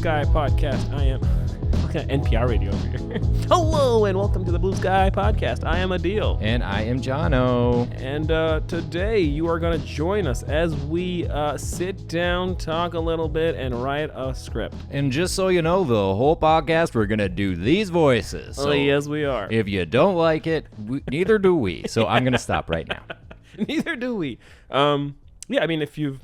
Sky Podcast. I am looking at NPR radio over here. Hello and welcome to the Blue Sky Podcast. I am Adeel. And I am Jono. And today you are going to join us as we sit down, talk a little bit, and write a script. And just so you know, the whole podcast, we're going to do these voices. So yes, we are. If you don't like it, neither do we. So I'm going to stop right now. Neither do we. Yeah, I mean, if you've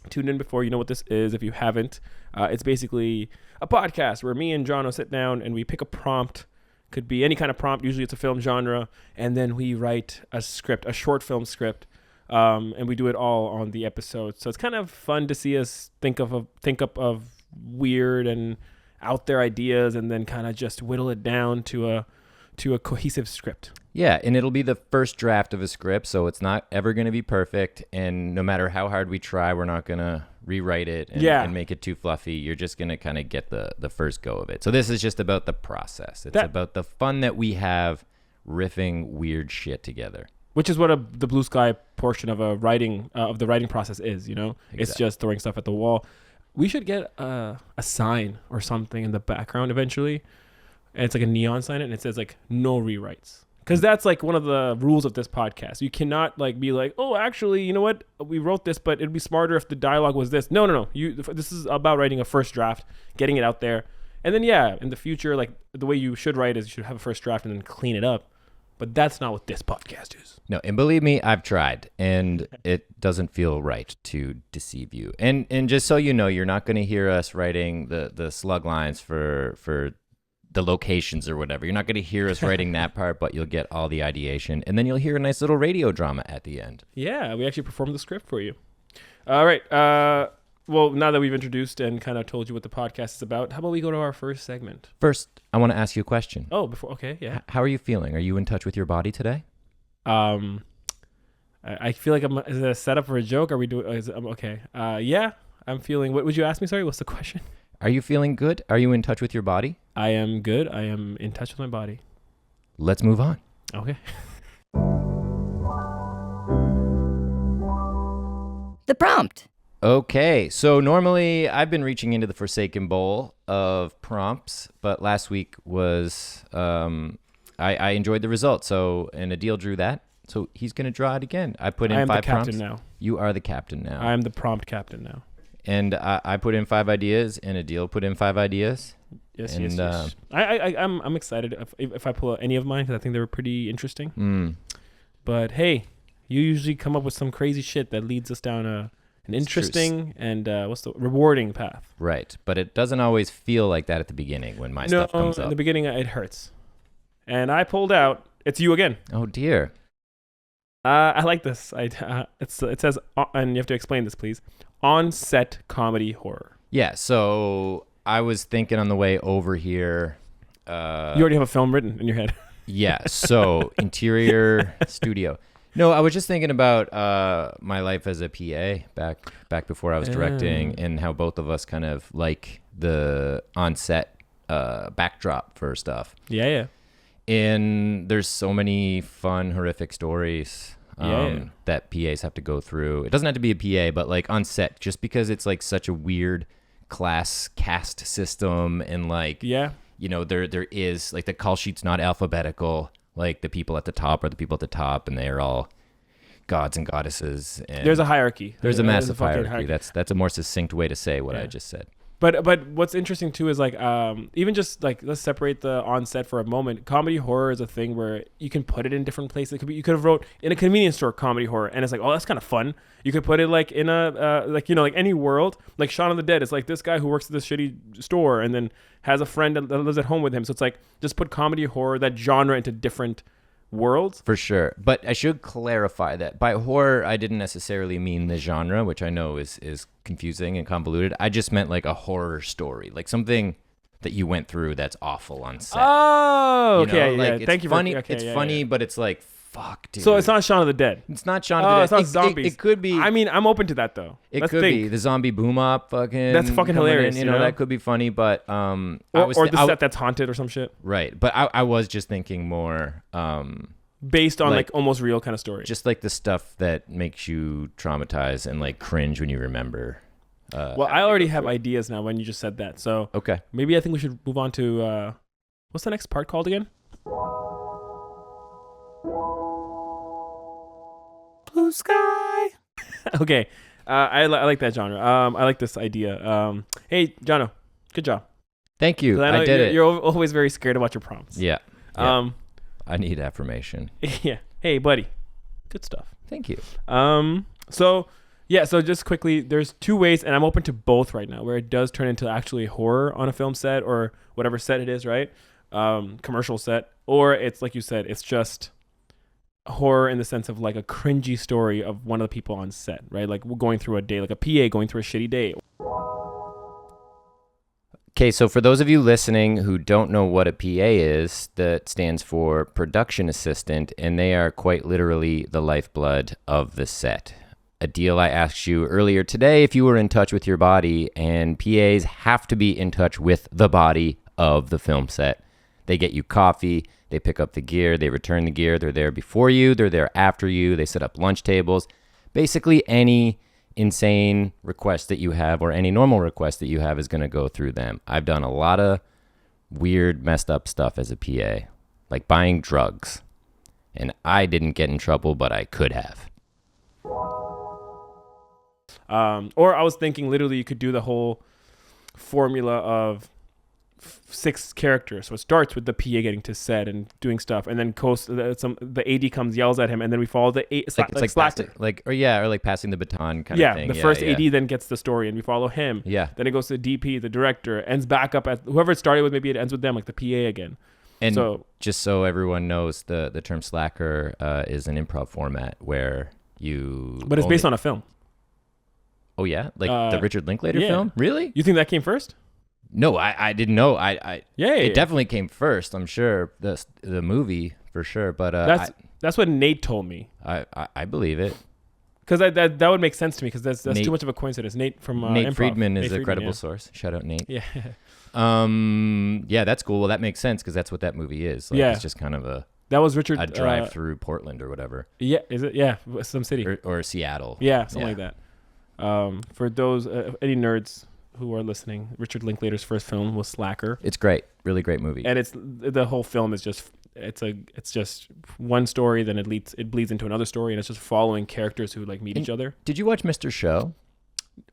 tuned in before, you know what this is. If you haven't, it's basically a podcast where me and Jono sit down and we pick a prompt. Could be any kind of prompt. Usually it's a film genre. And then we write a script, a short film script. And we do it all on the episode. So it's kind of fun to see us think up of weird and out there ideas and then kind of just whittle it down to a cohesive script. Yeah, and it'll be the first draft of a script, so it's not ever going to be perfect. And no matter how hard we try, we're not going to rewrite it and make it too fluffy. You're just going to kind of get the first go of it. So this is just about the process. It's about the fun that we have riffing weird shit together. Which is what the Blue Sky portion of the writing process is, you know? Exactly. It's just throwing stuff at the wall. We should get a sign or something in the background eventually. And it's like a neon sign and it says like no rewrites. Because that's like one of the rules of this podcast. You cannot like be like, oh, actually, you know what? We wrote this, but it'd be smarter if the dialogue was this. No. This is about writing a first draft, getting it out there. And then, yeah, in the future, like the way you should write is you should have a first draft and then clean it up. But that's not what this podcast is. No, and believe me, I've tried, and it doesn't feel right to deceive you. And just so you know, you're not going to hear us writing the slug lines for the locations or whatever. You're not going to hear us writing that part, but you'll get all the ideation. And then you'll hear a nice little radio drama at the end. Yeah, we actually performed the script for you. All right. Well, now that we've introduced and kind of told you what the podcast is about, how about we go to our first segment? First, I want to ask you a question. Oh, okay, yeah. How are you feeling? Are you in touch with your body today? I feel like is it a setup for a joke? Are we doing? Okay. Yeah, I'm feeling. What would you ask me? Sorry, what's the question? Are you feeling good? Are you in touch with your body? I am good. I am in touch with my body. Let's move on. Okay. The prompt. Okay, so normally I've been reaching into the Forsaken Bowl of prompts, but last week was, I enjoyed the result, and Adeel drew that, so he's going to draw it again. I put in 5 prompts. I am the captain now. You are the captain now. I am the prompt captain now. And I put in 5 ideas, and Adeel put in 5 ideas. Yes. I'm excited if I pull out any of mine, because I think they were pretty interesting. But hey, you usually come up with some crazy shit that leads us down an interesting and rewarding path. Right, but it doesn't always feel like that at the beginning when my stuff comes up. In the beginning, it hurts. And I pulled out, it's you again. Oh, dear. I like this. It says, and you have to explain this, please, on-set comedy horror. Yeah, so I was thinking on the way over here. You already have a film written in your head. Yeah, so interior studio. No, I was just thinking about my life as a PA back before I was directing and how both of us kind of like the on-set backdrop for stuff. Yeah. And there's so many fun, horrific stories that PAs have to go through. It doesn't have to be a PA, but like on set, just because it's like such a weird class caste system and like, you know, there is like the call sheet's not alphabetical. Like the people at the top are the people at the top, and they are all gods and goddesses. And there's a hierarchy. There's a massive hierarchy. That's a more succinct way to say what I just said. But what's interesting too is like even just like let's separate the on-set for a moment. Comedy horror is a thing where you can put it in different places. You could have wrote in a convenience store comedy horror, and it's like, oh, that's kind of fun. You could put it like in a like any world, like Shaun of the Dead. It's like this guy who works at this shitty store and then has a friend that lives at home with him. So it's like just put comedy horror, that genre, into different worlds. For sure. But I should clarify that by horror, I didn't necessarily mean the genre, which I know is confusing and convoluted. I just meant like a horror story, like something that you went through that's awful on set. Oh, okay. Like, thank you. Funny. It's funny, but it's like, fuck, dude. So it's not Shaun of the Dead. It's not Shaun of the Dead. It's not zombies. It could be. I mean, I'm open to that though. It could be the zombie boom up. That's fucking hilarious. You know, that could be funny, but or the set that's haunted or some shit. Right, but I was just thinking more based on like almost real kind of story. Just like the stuff that makes you traumatize and like cringe when you remember. Well, I already have ideas now when you just said that. So Okay. maybe I think we should move on to what's the next part called again? Blue sky. Okay. I like that genre. I like this idea. Hey, Jono, good job. Thank you. 'Cause I know I did it. You're always very scared about your prompts. Yeah. I need affirmation. Yeah. Hey, buddy. Good stuff. Thank you. So just quickly, there's two ways, and I'm open to both right now, where it does turn into actually horror on a film set or whatever set it is, right? Commercial set, or it's like you said, it's just horror in the sense of like a cringy story of one of the people on set, right? Like we're going through a day, like a PA going through a shitty day. Okay, so for those of you listening who don't know what a PA is, that stands for production assistant, and they are quite literally the lifeblood of the set. Adeel, I asked you earlier today if you were in touch with your body, and PAs have to be in touch with the body of the film set. They get you coffee, they pick up the gear, they return the gear, they're there before you, they're there after you, they set up lunch tables. Basically any insane request that you have or any normal request that you have is going to go through them. I've done a lot of weird, messed up stuff as a PA, like buying drugs. And I didn't get in trouble, but I could have. Or I was thinking literally you could do the whole formula of 6 characters. So it starts with the PA getting to set and doing stuff, and then the AD comes, yells at him, and then we follow the like passing the baton kind of thing. The first AD then gets the story, and we follow him. Yeah. Then it goes to the DP, the director, ends back up at whoever it started with. Maybe it ends with them, like the PA again. And so, just so everyone knows, the term slacker is an improv format where you. But it's based on a film. Oh yeah, like the Richard Linklater yeah. film. Really? You think that came first? No, I didn't know. It definitely came first. I'm sure the movie for sure. But that's what Nate told me. I believe it. Because that would make sense to me, because that's Nate, too much of a coincidence. Nate from Nate Improv. Friedman is a credible source. Shout out Nate. Yeah. Yeah, that's cool. Well, that makes sense because that's what that movie is. Like, yeah. It's just kind of that was Richard a drive through Portland or whatever. Yeah, is it? Yeah, some city or Seattle. Yeah, something like that. For those any nerds who are listening, Richard Linklater's first film was Slacker. It's great, really great movie. And the whole film is just it's just one story, then it bleeds into another story, and it's just following characters who like meet each other. Did you watch Mr. Show?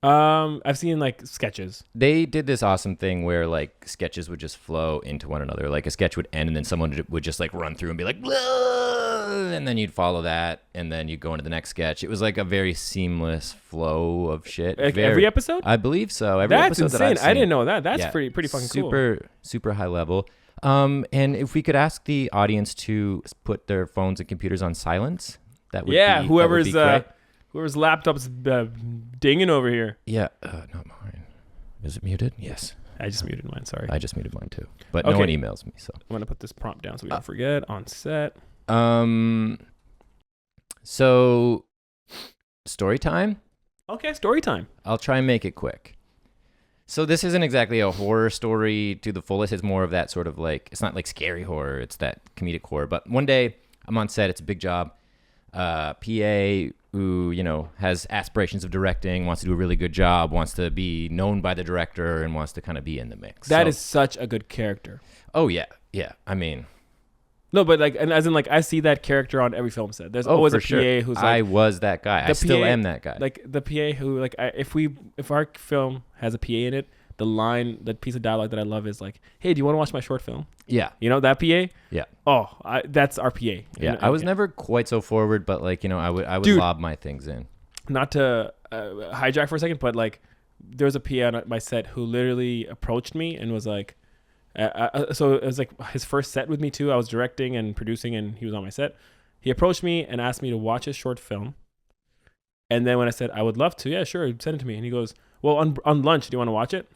I've seen like sketches. They did this awesome thing where like sketches would just flow into one another. Like a sketch would end and then someone would just like run through and be like, "Whoa!" And then you'd follow that and then you'd go into the next sketch. It was like a very seamless flow of shit. Like every episode? I believe so. Every That's episode insane. that I've I didn't know that. That's pretty fucking cool. Super high level. And if we could ask the audience to put their phones and computers on silence, that would be whoever's laptop's dinging over here. Yeah, not mine. Is it muted? Yes. I just muted mine. Sorry. I just muted mine too. But no one emails me, so I'm gonna put this prompt down so we don't forget on set. So story time. Okay, story time. I'll try and make it quick. So this isn't exactly a horror story to the fullest. It's more of that sort of like, it's not like scary horror. It's that comedic horror. But one day I'm on set. It's a big job. PA who, has aspirations of directing, wants to do a really good job, wants to be known by the director, and wants to kind of be in the mix. That is such a good character. Oh, yeah. Yeah. I mean... No, but like, and as in like, I see that character on every film set. There's always a PA who's like... I was that guy. I still am that guy. Like the PA who, like, if our film has a PA in it, that piece of dialogue that I love is like, "Hey, do you want to watch my short film?" Yeah. You know, that PA? Yeah. Oh, that's our PA. Yeah. I was never quite so forward, but like, I would lob my things in. Not to hijack for a second, but like, there was a PA on my set who literally approached me and was like, so it was like his first set with me too. I was directing and producing and he was on my set. He approached me and asked me to watch his short film. And then when I said, I would love to, yeah, sure, send it to me. And he goes, well, on lunch, do you want to watch it?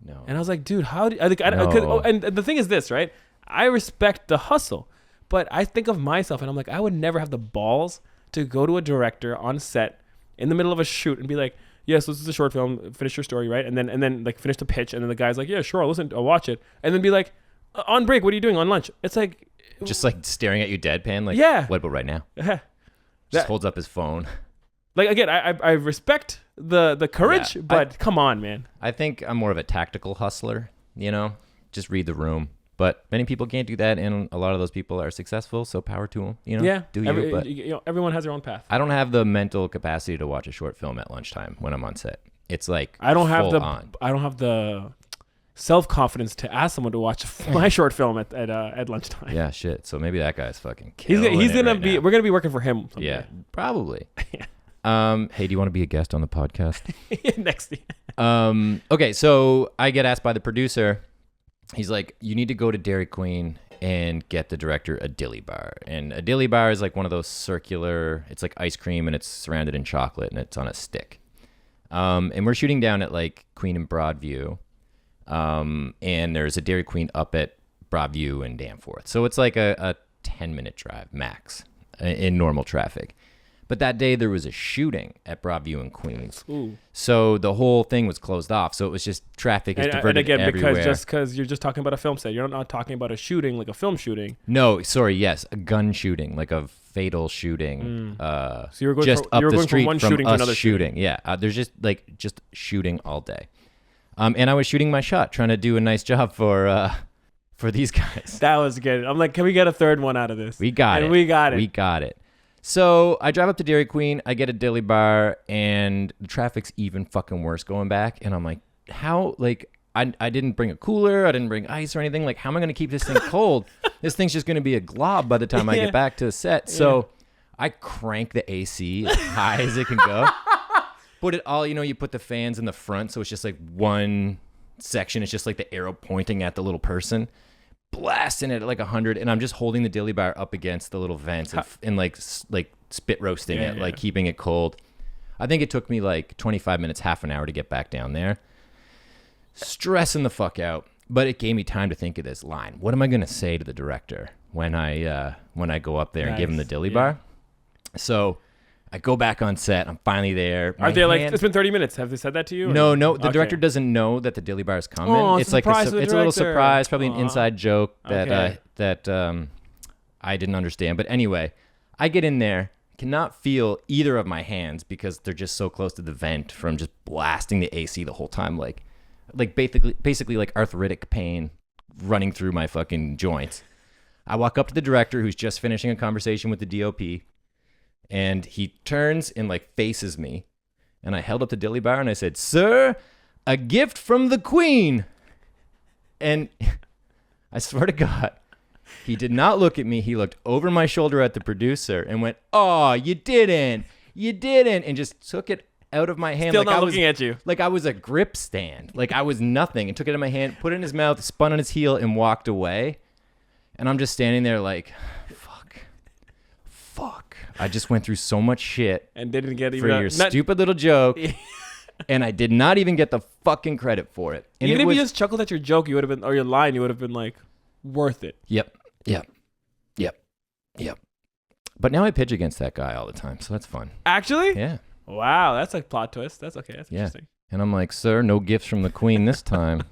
No. And I was like, dude, how do I think and the thing is this, right? I respect the hustle, but I think of myself and I'm like, I would never have the balls to go to a director on set in the middle of a shoot and be like, yes, this is a short film, finish your story, right? And then like finish the pitch, and then the guy's like, yeah, sure, I'll watch it. And then be like, on break, what are you doing on lunch? It's like... Just like staring at you deadpan, like, yeah. What about right now? Just holds up his phone. Like, again, I respect the courage, but come on, man. I think I'm more of a tactical hustler, just read the room. But many people can't do that, and a lot of those people are successful, so power to them. Yeah, but everyone has their own path. I don't have the mental capacity to watch a short film at lunchtime when I'm on set. It's like I don't have on. the self-confidence to ask someone to watch my short film at lunchtime. Yeah, shit. So maybe that guy's fucking killing he's gonna right be. now. We're gonna be working for him someday. Yeah, probably. Hey, do you want to be a guest on the podcast? Next. Okay, so I get asked by the producer. He's like, you need to go to Dairy Queen and get the director a dilly bar. And a dilly bar is like one of those circular, it's like ice cream and it's surrounded in chocolate and it's on a stick. And we're shooting down at like Queen and Broadview. And there's a Dairy Queen up at Broadview and Danforth. So it's like a 10-minute drive max in normal traffic. But that day there was a shooting at Broadview and Queens. Ooh. So the whole thing was closed off. So it was just traffic is diverted and again, everywhere. because you're just talking about a film set. You're not talking about a shooting, like a film shooting. No, sorry, yes, a gun shooting, like a fatal shooting. So you were going just up the street from one shooting to another shooting. Yeah, there's just shooting all day. And I was shooting my shot, trying to do a nice job for these guys. That was good. I'm like, can we get a third one out of this? We got it. We got it. So I drive up to Dairy Queen, I get a dilly bar, and the traffic's even fucking worse going back. And I'm like, how? Like, I didn't bring a cooler, I didn't bring ice or anything. Like, how am I going to keep this thing cold? This thing's just going to be a glob by the time I get back to the set. So I crank the AC as high as it can go. Put it all, you put the fans in the front, so it's just like one section. It's just like the arrow pointing at the little person. Blasting it at like 100, and I'm just holding the dilly bar up against the little vents and like spit roasting it, like keeping it cold. I think it took me like 25 minutes, half an hour to get back down there. Stressing the fuck out, but it gave me time to think of this line. What am I gonna say to the director when I go up there and give him the dilly bar? So I go back on set. I'm finally there. Are they like, it's been 30 minutes? Have they said that to you? No. The director doesn't know that the dilly bar is coming. Oh, it's like it's a little surprise, probably an inside joke Okay. that I didn't understand. But anyway, I get in there, cannot feel either of my hands because they're just so close to the vent from just blasting the AC the whole time, like basically like arthritic pain running through my fucking joints. I walk up to the director who's just finishing a conversation with the DOP. And he turns and like faces me. And I held up the dilly bar and I said, "Sir, a gift from the Queen." And I swear to God, he did not look at me. He looked over my shoulder at the producer and went, "Oh, you didn't. And just took it out of my hand. Still not looking at you. Like I was a grip stand. Like I was nothing. And took it in my hand, put it in his mouth, spun on his heel and walked away. And I'm just standing there like, fuck. I just went through so much shit and didn't get for your stupid little joke, and I did not even get the fucking credit for it. And even if you just chuckled at your joke, you would have been, or your line, you would have been like, worth it. Yep. But now I pitch against that guy all the time, so that's fun. Actually? Yeah. Wow, that's like plot twist. That's okay. That's interesting. And I'm like, "Sir, no gifts from the Queen this time."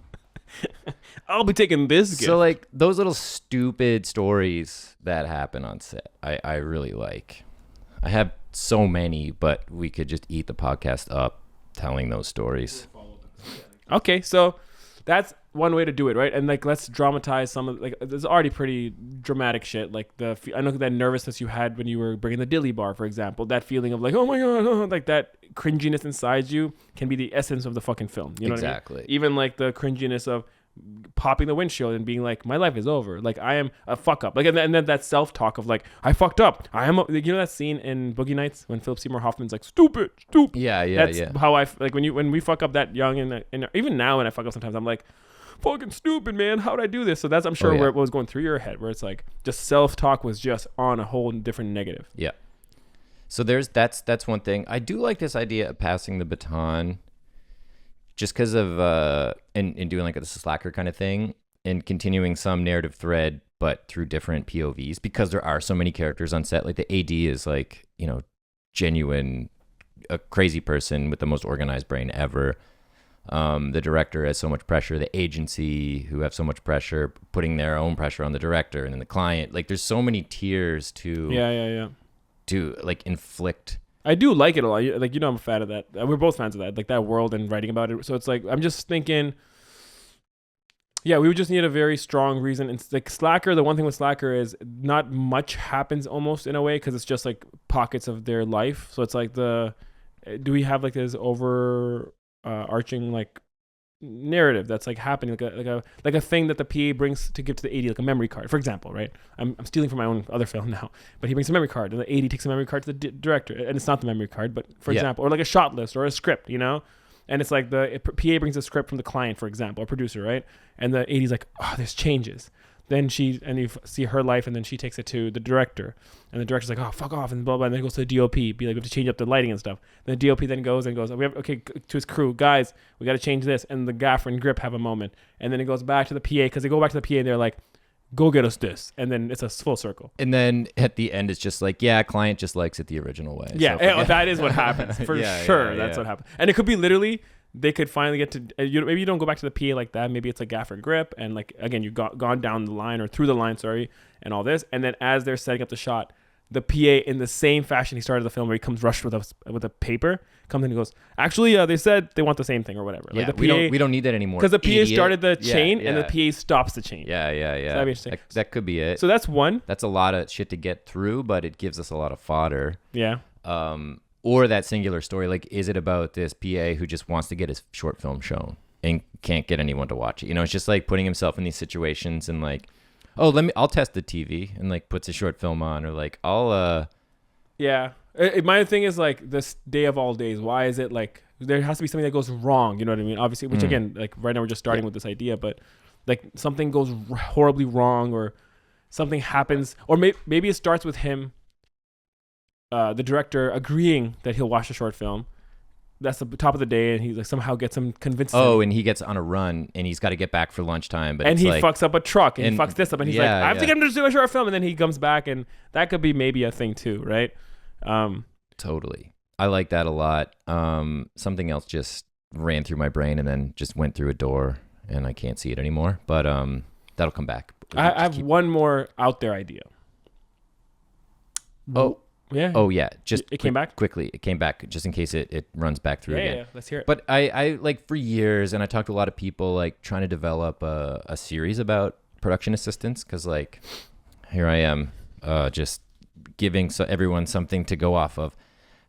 I'll be taking this gift. So like those little stupid stories that happen on set, I really like. I have so many, but we could just eat the podcast up telling those stories. Okay, so that's one way to do it, right? And like, let's dramatize some of, like, there's already pretty dramatic shit. Like I know that nervousness you had when you were bringing the dilly bar, for example, that feeling of like, oh my God, like that cringiness inside you can be the essence of the fucking film. You know Exactly. what I mean? Even like the cringiness of popping the windshield and being like, my life is over. Like I am a fuck up. Like, and then that self-talk of like, I fucked up. You know that scene in Boogie Nights when Philip Seymour Hoffman's like, stupid. Yeah. That's how I, like when we fuck up that young and even now when I fuck up sometimes, I'm like, fucking stupid, man. How'd I do this? So that's, I'm sure, where it was going through your head, where it's like just self-talk was just on a whole different negative. Yeah. So that's one thing. I do like this idea of passing the baton, just because of in doing like a slacker kind of thing and continuing some narrative thread, but through different POVs, because there are so many characters on set. Like the AD is like, genuine, a crazy person with the most organized brain ever. The director has so much pressure. The agency who have so much pressure, putting their own pressure on the director, and then the client. Like there's so many tiers to to like inflict I do like it a lot. Like, I'm a fan of that. We're both fans of that, like that world and writing about it. So it's like, I'm just thinking, yeah, we would just need a very strong reason. It's like Slacker. The one thing with Slacker is not much happens almost in a way, because it's just like pockets of their life. So it's like do we have like this arching like narrative that's like happening, like a thing that the PA brings to give to the AD, like a memory card, for example, right? I'm stealing from my own other film now, but he brings a memory card, and the AD takes a memory card to the director, and it's not the memory card, but for example, or like a shot list or a script, and it's like the PA brings a script from the client, for example, or producer, right? And the AD's like, oh, there's changes. Then you see her life, and then she takes it to the director, and the director's like, oh, fuck off, and blah blah. And then it goes to the DOP, be like, we have to change up the lighting and stuff. Then the DOP then goes, to his crew, guys, we got to change this. And the gaffer and grip have a moment, and then it goes back to the PA, because they go back to the PA and they're like, go get us this, and then it's a full circle. And then at the end, it's just like, yeah, client just likes it the original way. Yeah, so that is what happens for sure. That's what happens, and it could be literally. They could finally get to maybe you don't go back to the PA like that. Maybe it's like gaffer and grip, and like again you've gone down the line or through the line, and all this, and then as they're setting up the shot, the PA in the same fashion he started the film, where he comes rushed with a paper, comes in and goes, actually they said they want the same thing or whatever. Yeah, like the PA, we don't need that anymore. Because the PA Idiot. started the chain, yeah. and the PA stops the chain. Yeah. So that'd be interesting. That could be it. So that's one. That's a lot of shit to get through, but it gives us a lot of fodder. Yeah. Or that singular story, like, is it about this PA who just wants to get his short film shown and can't get anyone to watch it? It's just like putting himself in these situations and like, oh, I'll test the TV, and like puts a short film on, or like Yeah. My thing is like this day of all days. Why is it like there has to be something that goes wrong? You know what I mean? Obviously, which again, like right now we're just starting with this idea, but like something goes horribly wrong, or something happens, or maybe it starts with him. The director agreeing that he'll watch the short film. That's the top of the day, and he like somehow gets him convinced. Oh, and he gets on a run, and he's got to get back for lunchtime. But he like, fucks up a truck, and he fucks this up, and he's like, I have to get him to do a short film, and then he comes back, and that could be maybe a thing too, right? Totally. I like that a lot. Something else just ran through my brain and then just went through a door, and I can't see it anymore. But that'll come back. I have one more out there idea. Oh. Yeah. Oh yeah. Just it came back quickly. It came back just in case it runs back through again. Yeah. Let's hear it. But I like for years, and I talked to a lot of people like trying to develop a series about production assistants, because like here I am just giving everyone something to go off of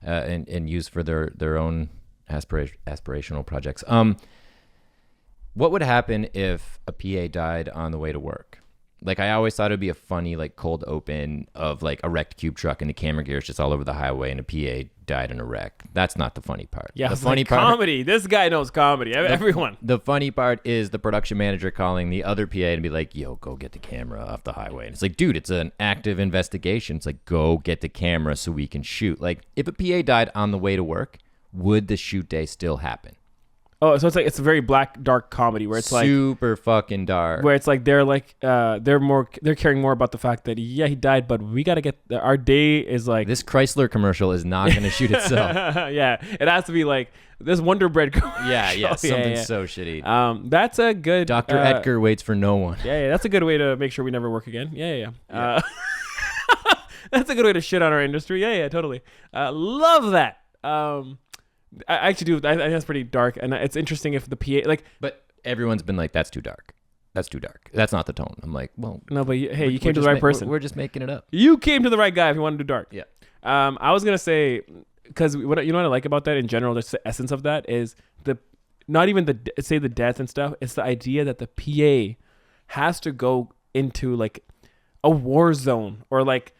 and use for their own aspirational projects. What would happen if a PA died on the way to work? Like, I always thought it'd be a funny, like, cold open of, like, a wrecked cube truck and the camera gear's just all over the highway and a PA died in a wreck. That's not the funny part. Yeah, the funny part, comedy. This guy knows comedy. Everyone. The funny part is the production manager calling the other PA and be like, yo, go get the camera off the highway. And it's like, dude, it's an active investigation. It's like, go get the camera so we can shoot. Like, if a PA died on the way to work, would the shoot day still happen? Oh, so it's a very black, dark comedy where it's like super fucking dark. Where it's like they're caring more about the fact that he died, but we gotta get our day is like this Chrysler commercial is not gonna shoot itself. Yeah, it has to be like this Wonder Bread commercial. Yeah, something so shitty. That's a good. Dr. Edgar waits for no one. Yeah, that's a good way to make sure we never work again. Yeah. That's a good way to shit on our industry. Yeah, totally. Love that. I actually do. I think that's pretty dark, and it's interesting if the PA like. But everyone's been like, "That's too dark. That's too dark. That's not the tone." I'm like, "Well, no, but hey, you came to the right person. We're just making it up. You came to the right guy if you want to do dark." Yeah. I was gonna say, because what I like about that in general, just the essence of that is not even the death and stuff. It's the idea that the PA has to go into like a war zone or like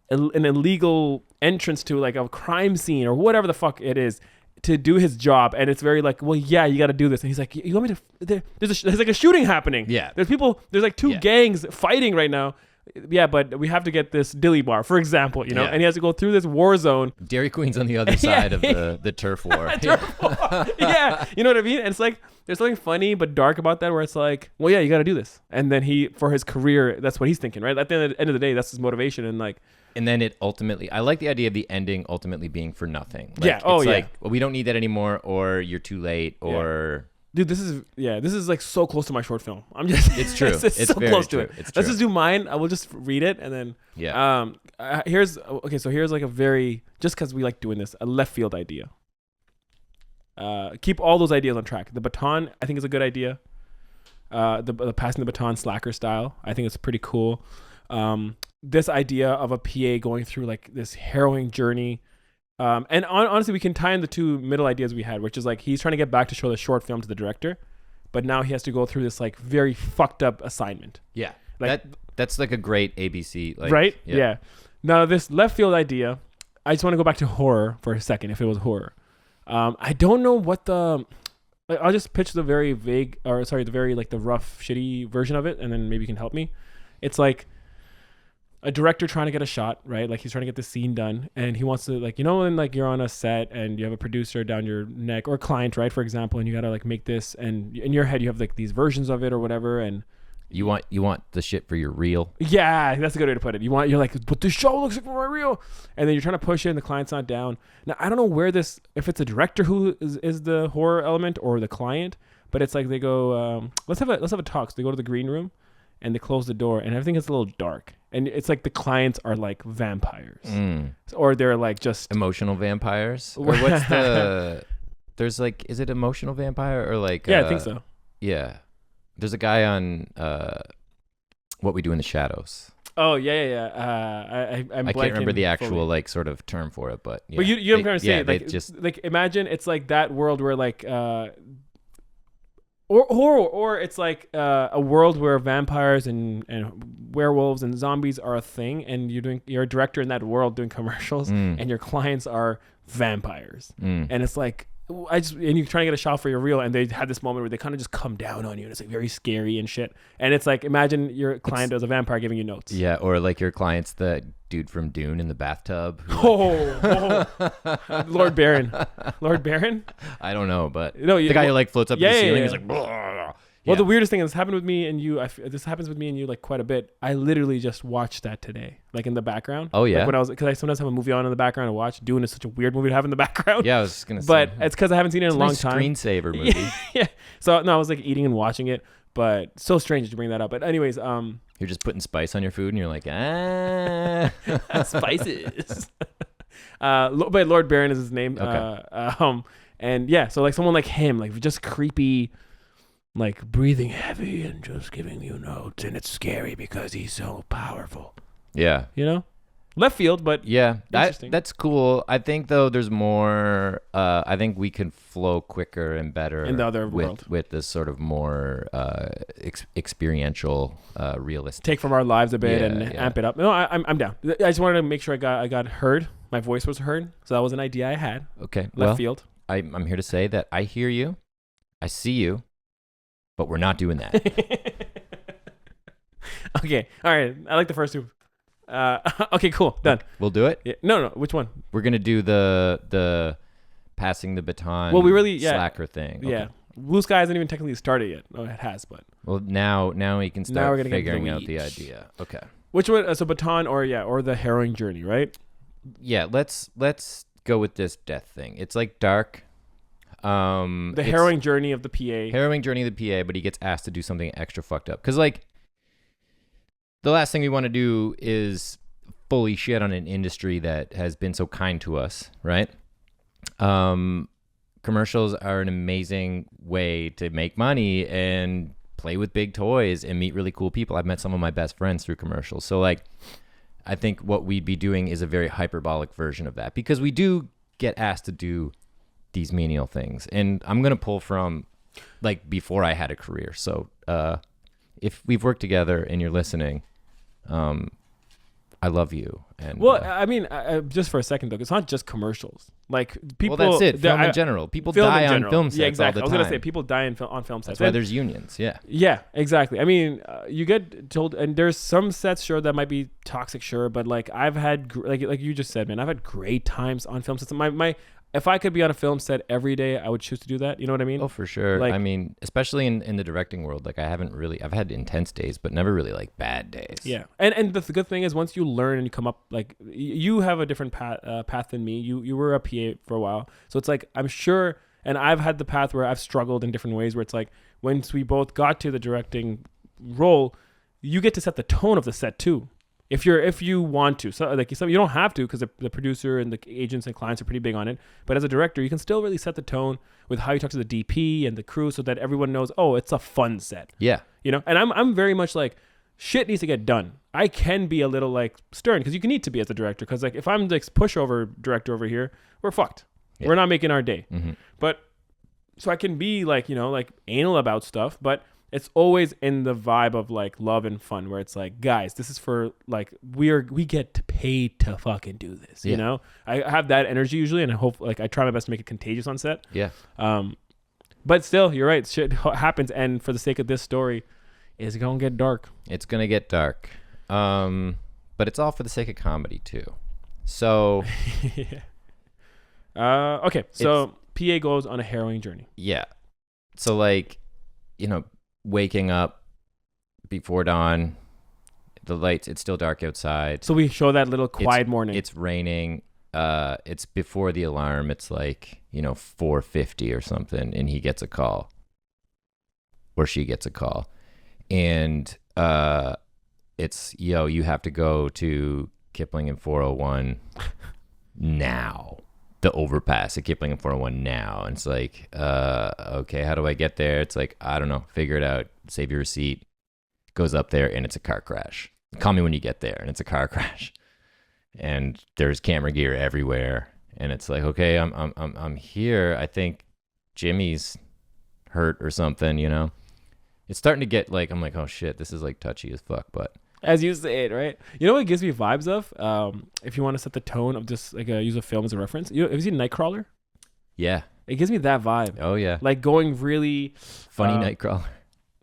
an illegal entrance to like a crime scene or whatever the fuck it is, to do his job. And it's very like, well, yeah, you got to do this. And he's like, you want me to, there's like a shooting happening. Yeah. There's like two gangs fighting right now. Yeah, but we have to get this dilly bar, for example, and he has to go through this war zone. Dairy Queen's on the other side of the turf war. Yeah, you know what I mean? And it's like, there's something funny but dark about that, where it's like, well, yeah, you got to do this. And then for his career, that's what he's thinking, right? At the end of the day, that's his motivation. And like, and then it ultimately, I like the idea of the ending ultimately being for nothing. Like, yeah. Oh, it's yeah. like, well, we don't need that anymore, or you're too late, or... Dude, this is like so close to my short film. I'm just... It's true. It's so very close true. to it. It's Let's true. just do mine. I will just read it, and then... Yeah. here's like a very, just because we like doing this, a left field idea. Keep all those ideas on track. The baton, I think, is a good idea. The passing the baton slacker style, I think it's pretty cool. This idea of a PA going through like this harrowing journey. And honestly, we can tie in the two middle ideas we had, which is like he's trying to get back to show the short film to the director, but now he has to go through this like very fucked up assignment. Yeah, like that's like a great ABC, like, right? Yeah. Now this left field idea, I just want to go back to horror for a second. If it was horror, I don't know what the. I'll just pitch the very vague, or sorry, the very like the rough, shitty version of it, and then maybe you can help me. It's like a director trying to get a shot, right? Like he's trying to get the scene done, and he wants to, like, you know, when like you're on a set and you have a producer down your neck, or a client, right, for example, and you gotta like make this, and in your head you have like these versions of it or whatever, and you want the shit for your reel. Yeah, that's a good way to put it. You're like, but this show looks like for my reel, and then you're trying to push it, and the client's not down. Now I don't know where this, if it's a director who is the horror element or the client, but it's like they go, let's have a talk. So they go to the green room, and they close the door, and everything is a little dark, and it's like the clients are like vampires, or they're like just emotional vampires. Or what's the? There's like, is it emotional vampire or like? Yeah, I think so. Yeah. There's a guy on What We Do in the Shadows. Oh yeah. I can't remember the actual like sort of term for it, but yeah. But you know what I'm trying to say. Yeah, like, just like imagine it's like that world where like or it's like a world where vampires and werewolves and zombies are a thing, and you're a director in that world doing commercials, and your clients are vampires, and it's like. And you're trying to get a shot for your reel, and they had this moment where they kind of just come down on you, and it's like very scary and shit. And it's like, imagine your client as a vampire giving you notes. Yeah, or like your client's the dude from Dune in the bathtub. Lord Baron. Lord Baron? I don't know, but no, the guy who like floats up to the ceiling is like, well, the weirdest thing is, this happened with me and you. This happens with me and you like quite a bit. I literally just watched that today, like in the background. Oh yeah, like because I sometimes have a movie on in the background to watch. Dune is such a weird movie to have in the background. Yeah, I was gonna say, but it's because I haven't seen it in a long time. Screensaver movie. Yeah. So no, I was like eating and watching it, but so strange to bring that up. But anyways, you're just putting spice on your food, and you're like, spices. But Lord Baron is his name. Okay. And yeah, so like someone like him, like just creepy. Like breathing heavy and just giving you notes, and it's scary because he's so powerful. Yeah, you know, left field, but yeah, that's cool. I think though there's more. I think we can flow quicker and better in the other world with this sort of more experiential, realistic. Take from our lives a bit and amp it up. No, I'm down. I just wanted to make sure I got heard. My voice was heard, so that was an idea I had. Okay, left field. I'm here to say that I hear you, I see you. But we're not doing that. Okay. All right. I like the first two. Okay, cool. Done. We'll do it? Yeah. No. Which one? We're going to do the passing the baton slacker thing. Okay. Yeah. Blue Sky hasn't even technically started yet. Oh, it has, but. Well, now we can start figuring out the idea. Okay. Which one? So baton or the harrowing journey, right? Yeah. Let's go with this death thing. It's like dark. The harrowing journey of the PA. But he gets asked to do something extra fucked up. Because, like, the last thing we want to do is fully shit on an industry that has been so kind to us, right? Commercials are an amazing way to make money and play with big toys and meet really cool people. I've met some of my best friends through commercials. So, like, I think what we'd be doing is a very hyperbolic version of that. Because we do get asked to do these menial things, and I'm gonna pull from like before I had a career. So if we've worked together and you're listening, I love you. And I mean, just for a second though, it's not just commercials. Like people. Well, that's it. Film in general. People die on film sets. Yeah, exactly. All the I was time. gonna say people die on film sets. That's why there's unions. Yeah. Yeah, exactly. I mean, you get told, and there's some sets sure that might be toxic, sure, but like I've had like you just said, man, I've had great times on film sets. If I could be on a film set every day, I would choose to do that. You know what I mean? Oh, for sure. Like, I mean, especially in the directing world, like I've had intense days, but never really like bad days. Yeah. And the good thing is once you learn and you come up, like you have a different path than me. You were a PA for a while. So it's like, I'm sure, and I've had the path where I've struggled in different ways where it's like, once we both got to the directing role, you get to set the tone of the set too. if you want to. So like you don't have to, because the producer and the agents and clients are pretty big on it. But as a director, you can still really set the tone with how you talk to the DP and the crew, so that everyone knows, oh, it's a fun set. Yeah. You know, and I'm very much like, shit needs to get done. I can be a little like stern, because you can need to be as a director, because like if I'm like pushover director over here, we're fucked. Yeah. We're not making our day. But so I can be like, you know, like anal about stuff, but it's always in the vibe of like love and fun, where it's like, guys, this is for like, we get paid to fucking do this. You know, I have that energy usually, and I hope, like, I try my best to make it contagious on set. Yeah. But still, you're right. Shit happens, and for the sake of this story, it's gonna get dark. It's gonna get dark. But it's all for the sake of comedy too. So. Okay. So PA goes on a harrowing journey. Yeah. So like, you know, waking up before dawn, the lights, it's still dark outside. So we show that little quiet morning. It's raining. It's before the alarm. It's like, you know, 4:50 or something, and he gets a call, or she gets a call, and it's, yo, you have to go to Kipling and 401 now. The overpass at Kipling and 401 now. And it's like, okay, how do I get there? It's like, I don't know, figure it out. Save your receipt. Goes up there, and it's a car crash. Call me when you get there, and it's a car crash. And there's camera gear everywhere. And it's like, okay, I'm here. I think Jimmy's hurt or something, you know? It's starting to get like, I'm like, oh shit, this is like touchy as fuck, but. As you say it, right? You know what it gives me vibes of? If you want to set the tone of just like use a film as a reference. Have you seen Nightcrawler? Yeah. It gives me that vibe. Oh yeah. Like going really funny Nightcrawler.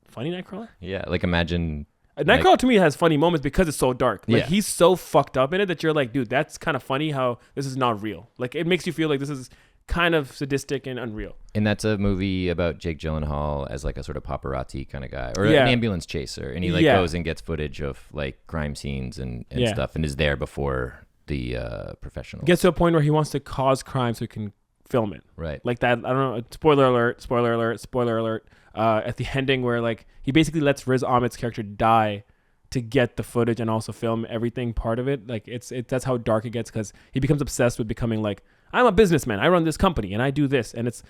Funny Nightcrawler? Yeah, like imagine. Nightcrawler to me has funny moments because it's so dark. Like yeah. He's so fucked up in it that you're like, dude, that's kind of funny how this is not real. Like it makes you feel like this is kind of sadistic and unreal. And that's a movie about Jake Gyllenhaal as like a sort of paparazzi kind of guy, or an ambulance chaser, and he like goes and gets footage of like crime scenes and stuff, and is there before the professionals. Gets to a point where he wants to cause crime so he can film it. Right. Like that. I don't know. Spoiler alert. Spoiler alert. Spoiler alert. At the ending, where like he basically lets Riz Ahmed's character die to get the footage and also film everything part of it. Like that's how dark it gets, because he becomes obsessed with becoming like, I'm a businessman. I run this company and I do this, and it's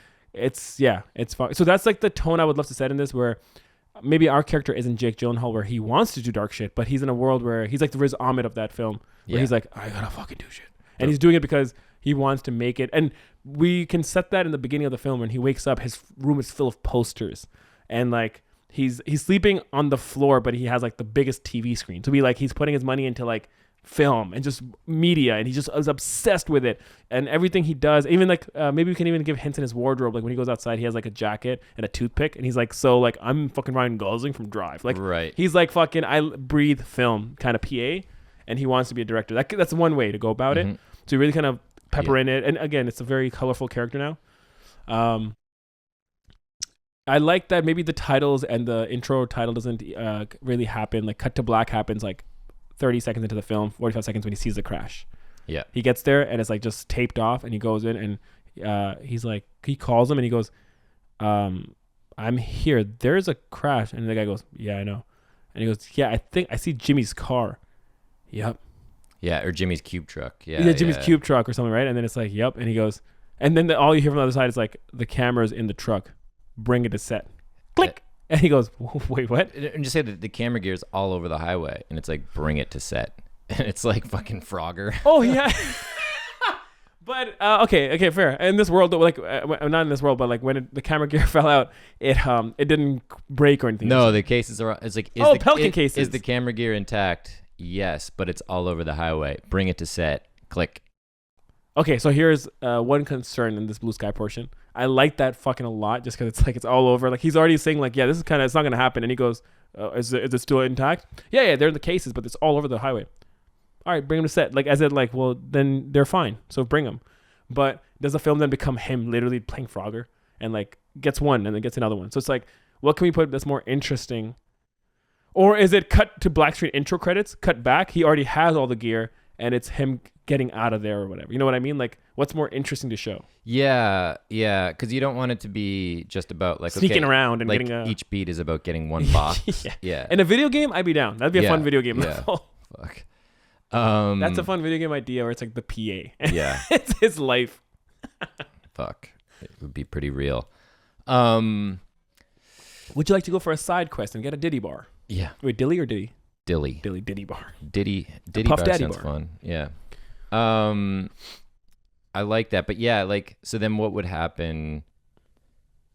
fun. So that's like the tone I would love to set in this, where maybe our character isn't Jake Gyllenhaal, where he wants to do dark shit, but he's in a world where he's like the Riz Ahmed of that film, where he's like, I gotta fucking do shit, and he's doing it because he wants to make it. And we can set that in the beginning of the film when he wakes up. His room is full of posters, and like he's sleeping on the floor, but he has like the biggest TV screen. So he's putting his money into like film and just media, and he just is obsessed with it, and everything he does, even like maybe we can even give hints in his wardrobe. Like when he goes outside, he has like a jacket and a toothpick, and he's like, so like I'm fucking Ryan Gosling from Drive. Like right. He's like fucking I breathe film kind of PA, and he wants to be a director. That's one way to go about it. So you really kind of pepper in it, and again, it's a very colorful character now. I like that maybe the titles and the intro title doesn't really happen. Like cut to black happens like 30 seconds into the film, 45 seconds when he sees the crash. Yeah. He gets there and it's like just taped off, and he goes in and he's like, he calls him and he goes, I'm here. There's a crash. And the guy goes, yeah, I know. And he goes, yeah, I think I see Jimmy's car. Yep. Yeah, or Jimmy's cube truck. Yeah, Jimmy's cube truck or something, right? And then it's like, yep. And he goes, and then all you hear from the other side is like, the camera's in the truck. Bring it to set. Click. And he goes, wait, what? And just say that the camera gear is all over the highway, and it's like, bring it to set. And it's like fucking Frogger. Oh, yeah. But, okay, fair. In this world, like, not in this world, but like when the camera gear fell out, it didn't break or anything. No, the cases are, it's like, Pelican cases. Is the camera gear intact? Yes, but it's all over the highway. Bring it to set. Click. Okay, so here's one concern in this blue sky portion. I like that fucking a lot, just because it's like it's all over. Like he's already saying like, yeah, this is kind of, it's not gonna happen. And he goes, is it still intact? Yeah, they're in the cases, but it's all over the highway. All right, bring them to set. Like as it like, well then they're fine, so bring them. But does the film then become him literally playing Frogger and like gets one and then gets another one? So it's like, what can we put that's more interesting? Or is it cut to black screen intro credits, cut back? He already has all the gear, and it's him getting out of there or whatever. You know what I mean? Like, what's more interesting to show? Yeah, because you don't want it to be just about like sneaking around and like getting each beat is about getting one box. Yeah. In a video game, I'd be down. That'd be a fun video game. Yeah. Fuck. That's a fun video game idea where it's like the PA. Yeah. It's his life. Fuck. It would be pretty real. Would you like to go for a side quest and get a Diddy bar? Yeah. Wait, Dilly or Diddy? Dilly. Diddy bar. Diddy Puff bar Daddy sounds bar. fun. Yeah. I like that. But yeah, like, so then what would happen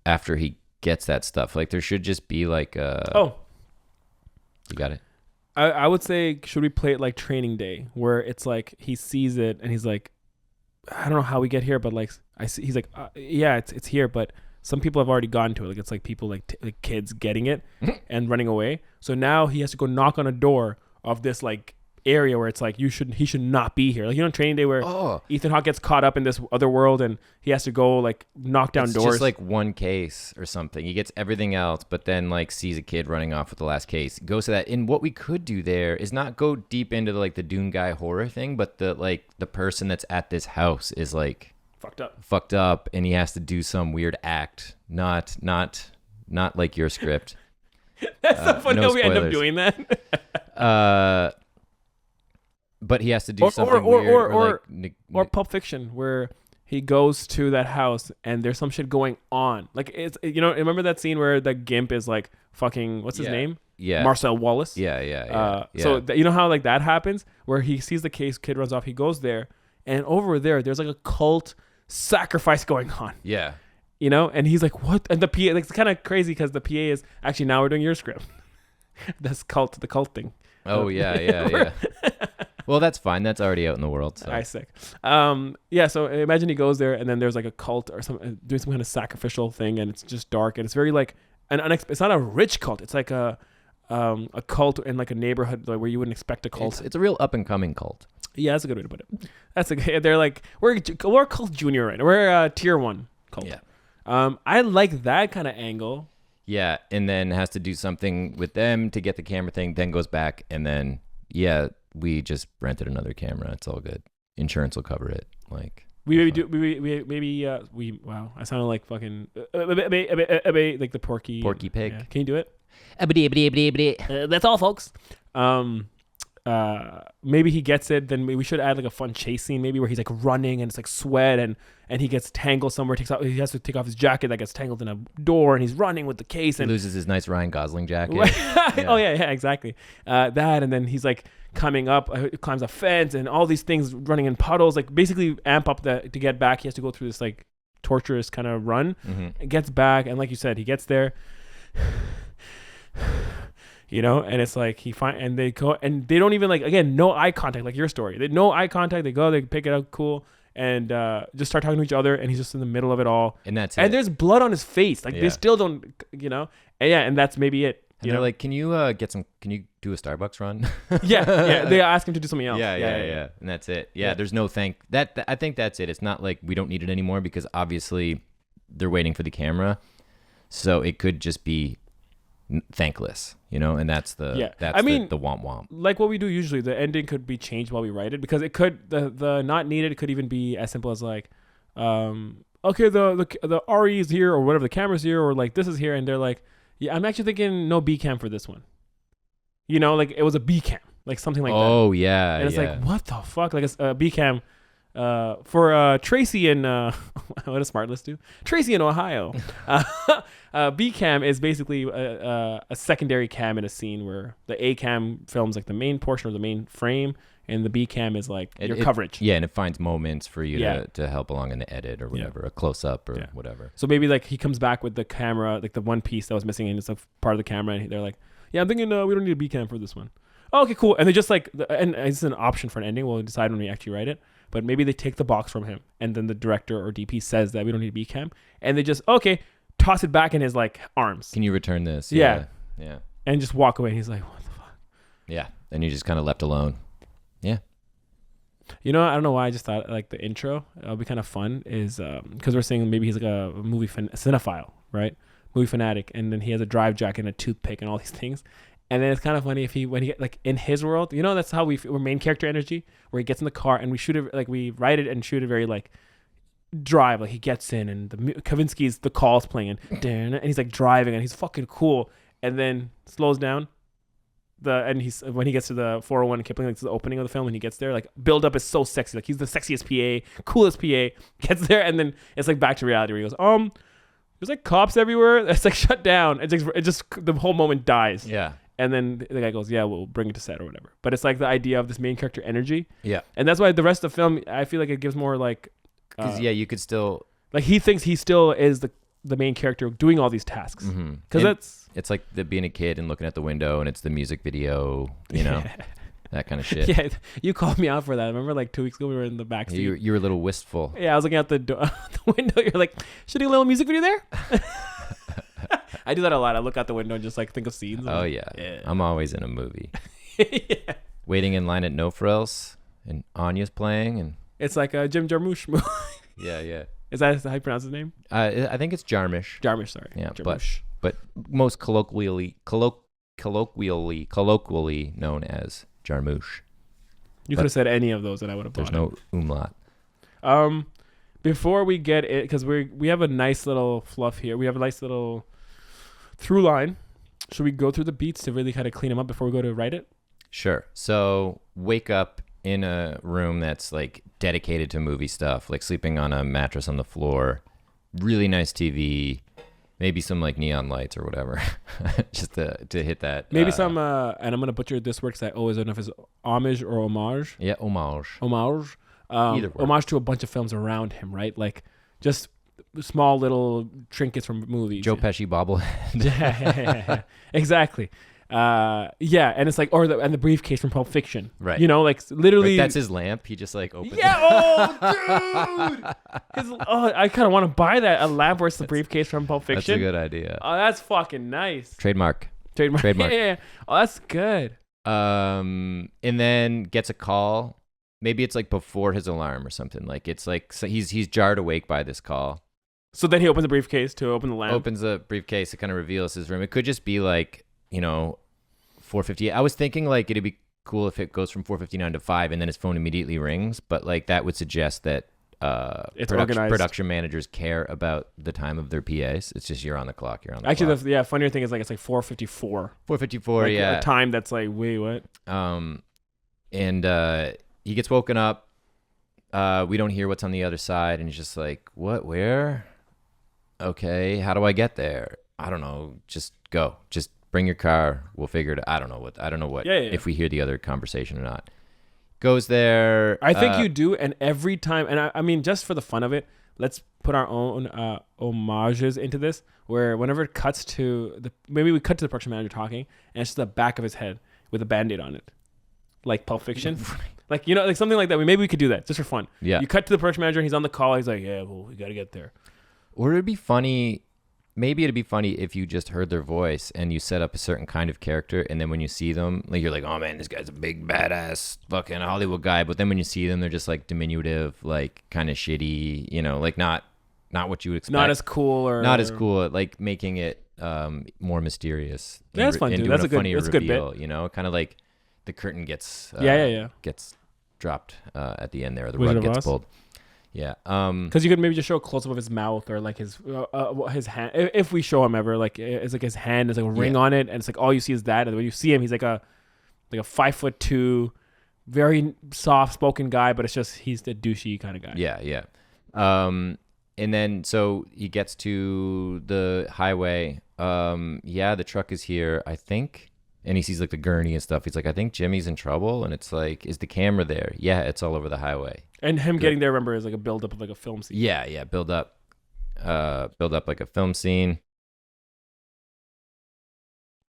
after he gets that stuff? Like, there should just be like Oh. You got it? I would say, should we play it like Training Day, where it's like he sees it and he's like, I don't know how we get here, but like he's like, yeah, it's here, but some people have already gone to it. Like it's like people like kids getting it and running away. So now he has to go knock on a door of this like area where it's like he should not be here. Like, you know, Training Day where Ethan Hawke gets caught up in this other world and he has to go like knock down doors. It's just like one case or something. He gets everything else, but then like sees a kid running off with the last case. Goes to that. And what we could do there is not go deep into like the Dune guy horror thing, but the person that's at this house is like fucked up, and he has to do some weird act. Not like your script. That's so funny how we end up doing that. But he has to do something weird. Or Pulp Fiction, where he goes to that house and there's some shit going on. Like, it's, you know, remember that scene where the Gimp is like fucking, what's his name? Yeah. Marcel Wallace. Yeah. So you know how like that happens, where he sees the case, kid runs off, he goes there, and over there's like a cult sacrifice going on. Yeah. You know, and he's like, what? And the PA, like, it's kind of crazy because the PA is actually, now we're doing your script. That's the cult thing. Oh yeah. Well, that's fine. That's already out in the world. So. I sick. Yeah. So imagine he goes there, and then there's like a cult or some doing some kind of sacrificial thing, and it's just dark, and it's very like it's not a rich cult. It's like a cult in like a neighborhood where you wouldn't expect a cult. It's a real up and coming cult. Yeah, that's a good way to put it. That's they're like we're cult junior right now. We're tier 1 cult. Yeah. I like that kind of angle. Yeah, and then has to do something with them to get the camera thing. Then goes back, and then we just rented another camera. It's all good. Insurance will cover it. Like we wow, I sounded like fucking like the Porky Pig. Yeah. Can you do it? That's all, folks. Maybe he gets it. Then we should add like a fun chase scene, maybe where he's like running and it's like sweat and he gets tangled somewhere. He has to take off his jacket that gets tangled in a door, and he's running with the case and he loses his nice Ryan Gosling jacket. Oh yeah, exactly. That, and then he's like coming up, climbs a fence, and all these things running in puddles, like basically amp up to get back. He has to go through this like torturous kind of run. And gets back, and like you said, he gets there. You know, and it's like and they go, and they don't even like, again, no eye contact, like your story. They no eye contact. They go, they pick it up, cool, and just start talking to each other, and he's just in the middle of it all. And that's it. And there's blood on his face. Like they still don't, you know. And that's maybe it. And they're like, can you do a Starbucks run? yeah. They ask him to do something else. Yeah. And that's it. Yeah. There's no I think that's it. It's not like we don't need it anymore, because obviously they're waiting for the camera. So it could just be thankless, you know, and that's the womp womp. Like what we do usually, the ending could be changed while we write it, because it could, the not needed could even be as simple as like, okay, the RE is here, or whatever, the camera's here, or like this is here, and they're like, yeah, I'm actually thinking no B cam for this one. You know, like it was a B cam, like something like that. Oh yeah. And it's like, what the fuck? Like a B cam for Tracy in what does Smartlist do? Tracy in Ohio. B cam is basically a secondary cam in a scene, where the A cam films like the main portion of the main frame, and the B cam is like your coverage. Yeah, and it finds moments for you to help along in the edit or whatever, a close up or whatever. So maybe like he comes back with the camera, like the one piece that was missing, and it's a part of the camera, and they're like, yeah, I'm thinking we don't need a B cam for this one. Oh, okay, cool. And they just like, and it's an option for an ending. We'll decide when we actually write it. But maybe they take the box from him, and then the director or DP says that we don't need a B cam, and they just toss it back in his like arms. Can you return this? Yeah. And just walk away. And he's like, what the fuck? Yeah. And you're just kind of left alone. Yeah. You know, I don't know why I just thought like the intro it'll be kind of fun is because we're saying maybe he's like a movie cinephile, right? Movie fanatic, and then he has a drive jacket and a toothpick and all these things. And then it's kind of funny if when he like in his world, you know, that's how we're main character energy, where he gets in the car and we shoot it, like we write it and shoot it very like drive, like he gets in and Kavinsky's the call's playing and he's like driving and he's fucking cool, and then slows down and he's when he gets to the 401 Kipling, like the opening of the film, when he gets there, like build up is so sexy. Like he's the sexiest PA, coolest PA. Gets there, and then it's like back to reality where he goes, there's like cops everywhere. It's like shut down. It just the whole moment dies. Yeah. And then the guy goes, yeah, we'll bring it to set or whatever. But it's like the idea of this main character energy. Yeah. And that's why the rest of the film, I feel like it gives more like... Because, you could still... Like, he thinks he still is the main character doing all these tasks. Because that's... It's like being a kid and looking at the window, and it's the music video, you know? That kind of shit. Yeah, you called me out for that. I remember like 2 weeks ago we were in the back seat. You were a little wistful. Yeah, I was looking out the window. You're like, shooting a little music video there? I do that a lot. I look out the window and just like think of scenes. Oh, like, yeah. I'm always in a movie. Yeah. Waiting in line at No Frills, and Anya's playing. And it's like a Jim Jarmusch movie. Yeah. Is that how you pronounce his name? I think it's Jarmusch. Jarmusch, sorry. Yeah, Jarmusch. but most colloquially known as Jarmusch. You could have said any of those and I would have bought There's no umlaut. Before we get it, because we have a nice little fluff here. We have a nice little through line. Should we go through the beats to really kind of clean them up before we go to write it? Sure. So wake up in a room that's like dedicated to movie stuff, like sleeping on a mattress on the floor. Really nice TV. Maybe some like neon lights or whatever, just to hit that. Maybe some, and I'm gonna butcher this word because I always don't know if it's homage or homage. Yeah, homage. Homage. Either word. Homage to a bunch of films around him, right? Like just small little trinkets from movies. Joe Pesci bobblehead. Yeah, exactly. Yeah, and it's like, and the briefcase from Pulp Fiction, right? You know, like literally. Right, that's his lamp. He just like opens. Yeah. Dude. I kind of want to buy that, a lamp where it's the briefcase from Pulp Fiction. That's a good idea. Oh, that's fucking nice. Trademark. Yeah. Oh, that's good. And then gets a call. Maybe it's like before his alarm or something. Like it's like so he's jarred awake by this call. So then he opens the briefcase to open the lamp. Opens the briefcase. It kind of reveals his room. It could just be like, 4:58. I was thinking like it'd be cool if it goes from 4:59 to 5 and then his phone immediately rings. But like that would suggest that it's organized. Production managers care about the time of their PAs. It's just you're on the clock. Actually, the funnier thing is like it's like 4:54. 4:54. Like yeah. A time that's like, wait, what? And he gets woken up. We don't hear what's on the other side, and he's just like, "What? Where? Okay, how do I get there? I don't know. Just go. Just bring your car. We'll figure it out. I don't know what. Yeah. If we hear the other conversation or not." Goes there. I think you do, and every time, and I mean, just for the fun of it, let's put our own homages into this. Where whenever it cuts to maybe we cut to the production manager talking, and it's just the back of his head with a Band-Aid on it, like Pulp Fiction. Like, like something like that. Maybe we could do that just for fun. Yeah. You cut to the production manager and he's on the call. He's like, yeah, well, we got to get there. Or it'd be funny. Maybe it'd be funny if you just heard their voice and you set up a certain kind of character. And then when you see them, like you're like, oh man, this guy's a big badass fucking Hollywood guy. But then when you see them, they're just like diminutive, like kind of shitty, like not what you would expect. Not as cool like making it more mysterious. Yeah, that's fun, dude. That's a good reveal, bit. Kind of like the curtain gets gets dropped at the end there. The Wizard rug of gets Oz? pulled. Yeah. Because you could maybe just show a close up of his mouth or like his hand. If we show him ever, like it's like his hand is like a ring on it, and it's like all you see is that. And when you see him, he's like a 5'2", very soft spoken guy, but it's just he's the douchey kind of guy. Yeah. And then so he gets to the highway. The truck is here, I think. And he sees like the gurney and stuff. He's like, I think Jimmy's in trouble. And it's like, is the camera there? Yeah, it's all over the highway. And him getting there, remember, is like a build up of like a film scene. Yeah, build up like a film scene.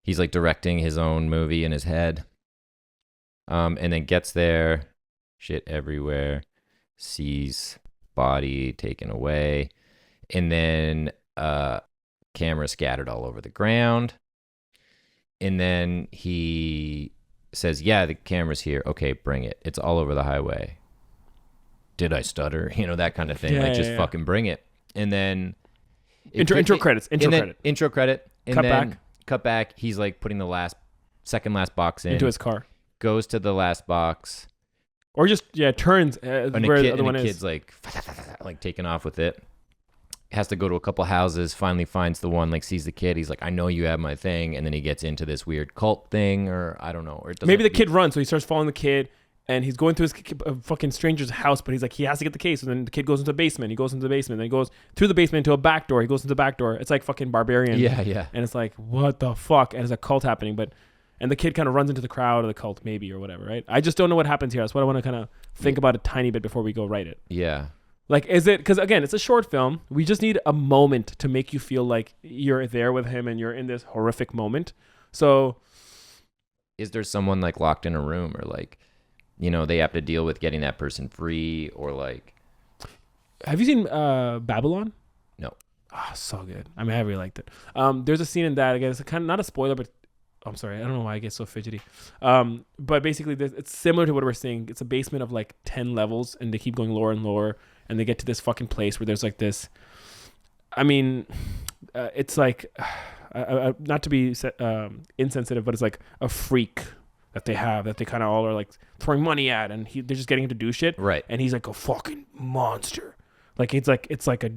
He's like directing his own movie in his head. And then gets there, shit everywhere, sees body taken away, and then camera scattered all over the ground. And then he says, yeah, the camera's here. Okay, bring it. It's all over the highway. Did I stutter? That kind of thing. Fucking bring it. And then... Intro credit. And cut back. He's like putting the second last box in. Into his car. Goes to the last box. Or just, turns and where the the other one is. Kid's like taking off with it. has to go to a couple houses, finally finds the one, like sees the kid. He's like, I know you have my thing. And then he gets into this weird cult thing, or I don't know. Or it maybe the kid runs. So he starts following the kid and he's going through his fucking stranger's house, but he's like, he has to get the case. And then the kid goes into the basement. He goes into the basement. Then he goes through the basement into a back door. He goes into the back door. It's like fucking Barbarian. Yeah. And it's like, what the fuck? And there's a cult happening, and the kid kind of runs into the crowd of the cult maybe or whatever, right? I just don't know what happens here. That's what I want to kind of think about a tiny bit before we go write it. Yeah. Like, is it, because again, it's a short film. We just need a moment to make you feel like you're there with him and you're in this horrific moment. So is there someone like locked in a room, or like, you know, they have to deal with getting that person free, or like. Have you seen Babylon? No. Oh, so good. I mean, I really liked it. There's a scene in that, again, it's kind of not a spoiler, but I'm sorry, I don't know why I get so fidgety. But basically, it's similar to what we're seeing. It's a basement of like 10 levels, and they keep going lower and lower, and they get to this fucking place where there's like this. I mean, it's like, not to be insensitive, but it's like a freak that they have that they kind of all are like throwing money at, and they're just getting him to do shit. Right. And he's like a fucking monster. Like it's like a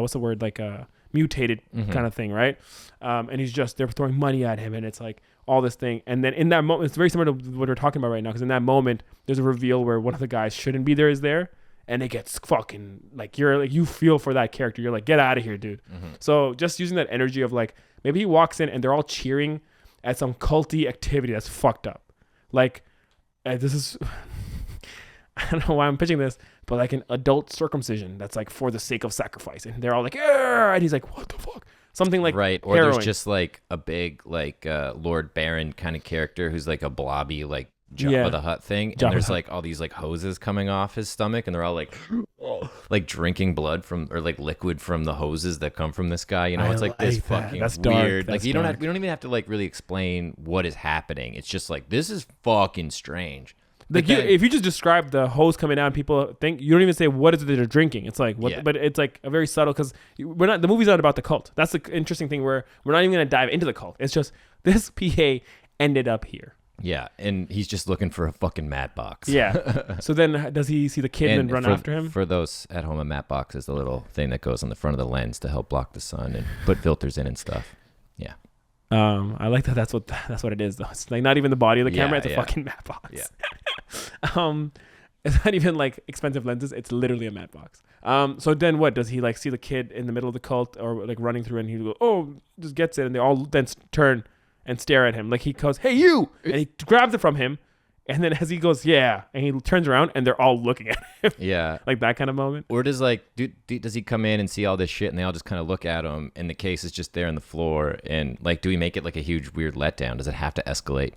what's the word, like a mutated kind of thing, right? And they're throwing money at him, and it's like all this thing. And then in that moment, it's very similar to what we're talking about right now, because in that moment there's a reveal where one of the guys shouldn't be there is there, and it gets fucking like, you're like, you feel for that character. You're like, get out of here, dude. So just using that energy of like, maybe he walks in and they're all cheering at some culty activity that's fucked up. Like, this is I don't know why I'm pitching this, but like an adult circumcision that's like for the sake of sacrifice, and they're all like, "Arr!" And he's like, what the fuck? Something like right. Or harrowing. there's just like a big like Lord Baron kind of character who's like a blobby like Jabba the Hutt thing, and there's like all these like hoses coming off his stomach, and they're all like drinking blood from, or like liquid from the hoses that come from this guy. You know, it's like this fucking that's dark. weird. That's like dark. we don't even have to like really explain what is happening. It's just like, this is fucking strange. Like if you just describe the hose coming down, people think, you don't even say what is it that they're drinking. It's like what, Yeah. but it's like a very subtle, because the movie's not about the cult. That's the interesting thing, where we're not even going to dive into the cult. It's just this PA ended up here. Yeah, and he's just looking for a fucking mat box. Yeah. So then does he see the kid and then run after him? For those at home, a mat box is the little thing that goes on the front of the lens to help block the sun and put filters in and stuff. Yeah. I like that. That's what it is, though. It's like not even the body of the camera. It's a fucking mat box. Yeah. It's not even like expensive lenses. It's literally a mat box. So then what does he like see the kid in the middle of the cult or like running through, and he go, oh, just gets it, and they all then turn and stare at him. Like he goes, hey you, and he grabs it from him, and then as he goes, yeah, and he turns around and they're all looking at him. Yeah. Like that kind of moment. Or does like does he come in and see all this shit and they all just kind of look at him, and the case is just there on the floor, and like, do we make it like a huge weird letdown? Does it have to escalate?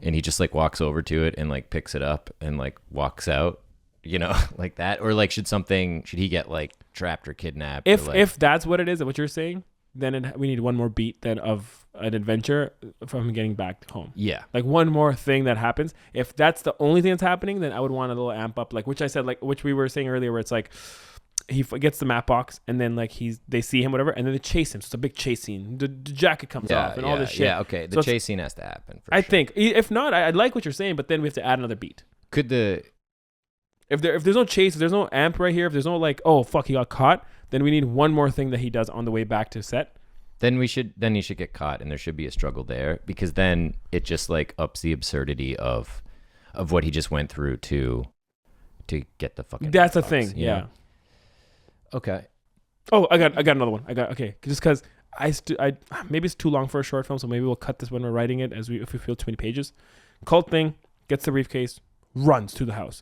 And he just like walks over to it and like picks it up and like walks out, you know, like that? Or like, should he get like trapped or kidnapped? If that's what it is, what you're saying, then we need one more beat then of an adventure from getting back home. Yeah. Like one more thing that happens. If that's the only thing that's happening, then I would want a little amp up, like which I said, like which we were saying earlier, where it's like he gets the map box, and then like they see him, whatever, and then they chase him. So it's a big chase scene. The jacket comes off and all this shit. Yeah, okay. The chase scene has to happen. I think. If not, I like what you're saying, but then we have to add another beat. If there's no chase, if there's no amp right here, if there's no like, oh fuck, he got caught, then we need one more thing that he does on the way back to set. Then he should get caught, and there should be a struggle there, because then it just like ups the absurdity of what he just went through to get the fucking. That's the box, thing. Yeah. know? Okay. Oh, I got another one. Okay, just because I maybe it's too long for a short film, so maybe we'll cut this when we're writing it, if we feel too many pages. Cult thing, gets the briefcase, runs to the house.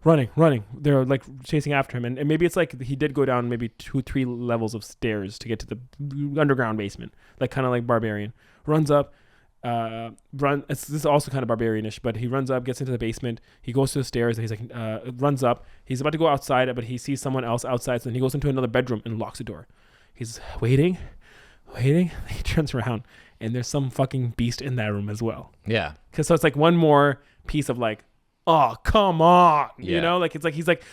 running. They're like chasing after him, and maybe it's like he did go down maybe 2-3 levels of stairs to get to the underground basement, like kind of like Barbarian. Runs up, this is also kind of Barbarian-ish, but he runs up, gets into the basement. He goes to the stairs, and he's like runs up. He's about to go outside, but he sees someone else outside, so then he goes into another bedroom and locks the door. He's waiting. He turns around, and there's some fucking beast in that room as well. Yeah. So it's like one more piece of like, oh, come on. Yeah. You know, like it's like he's like,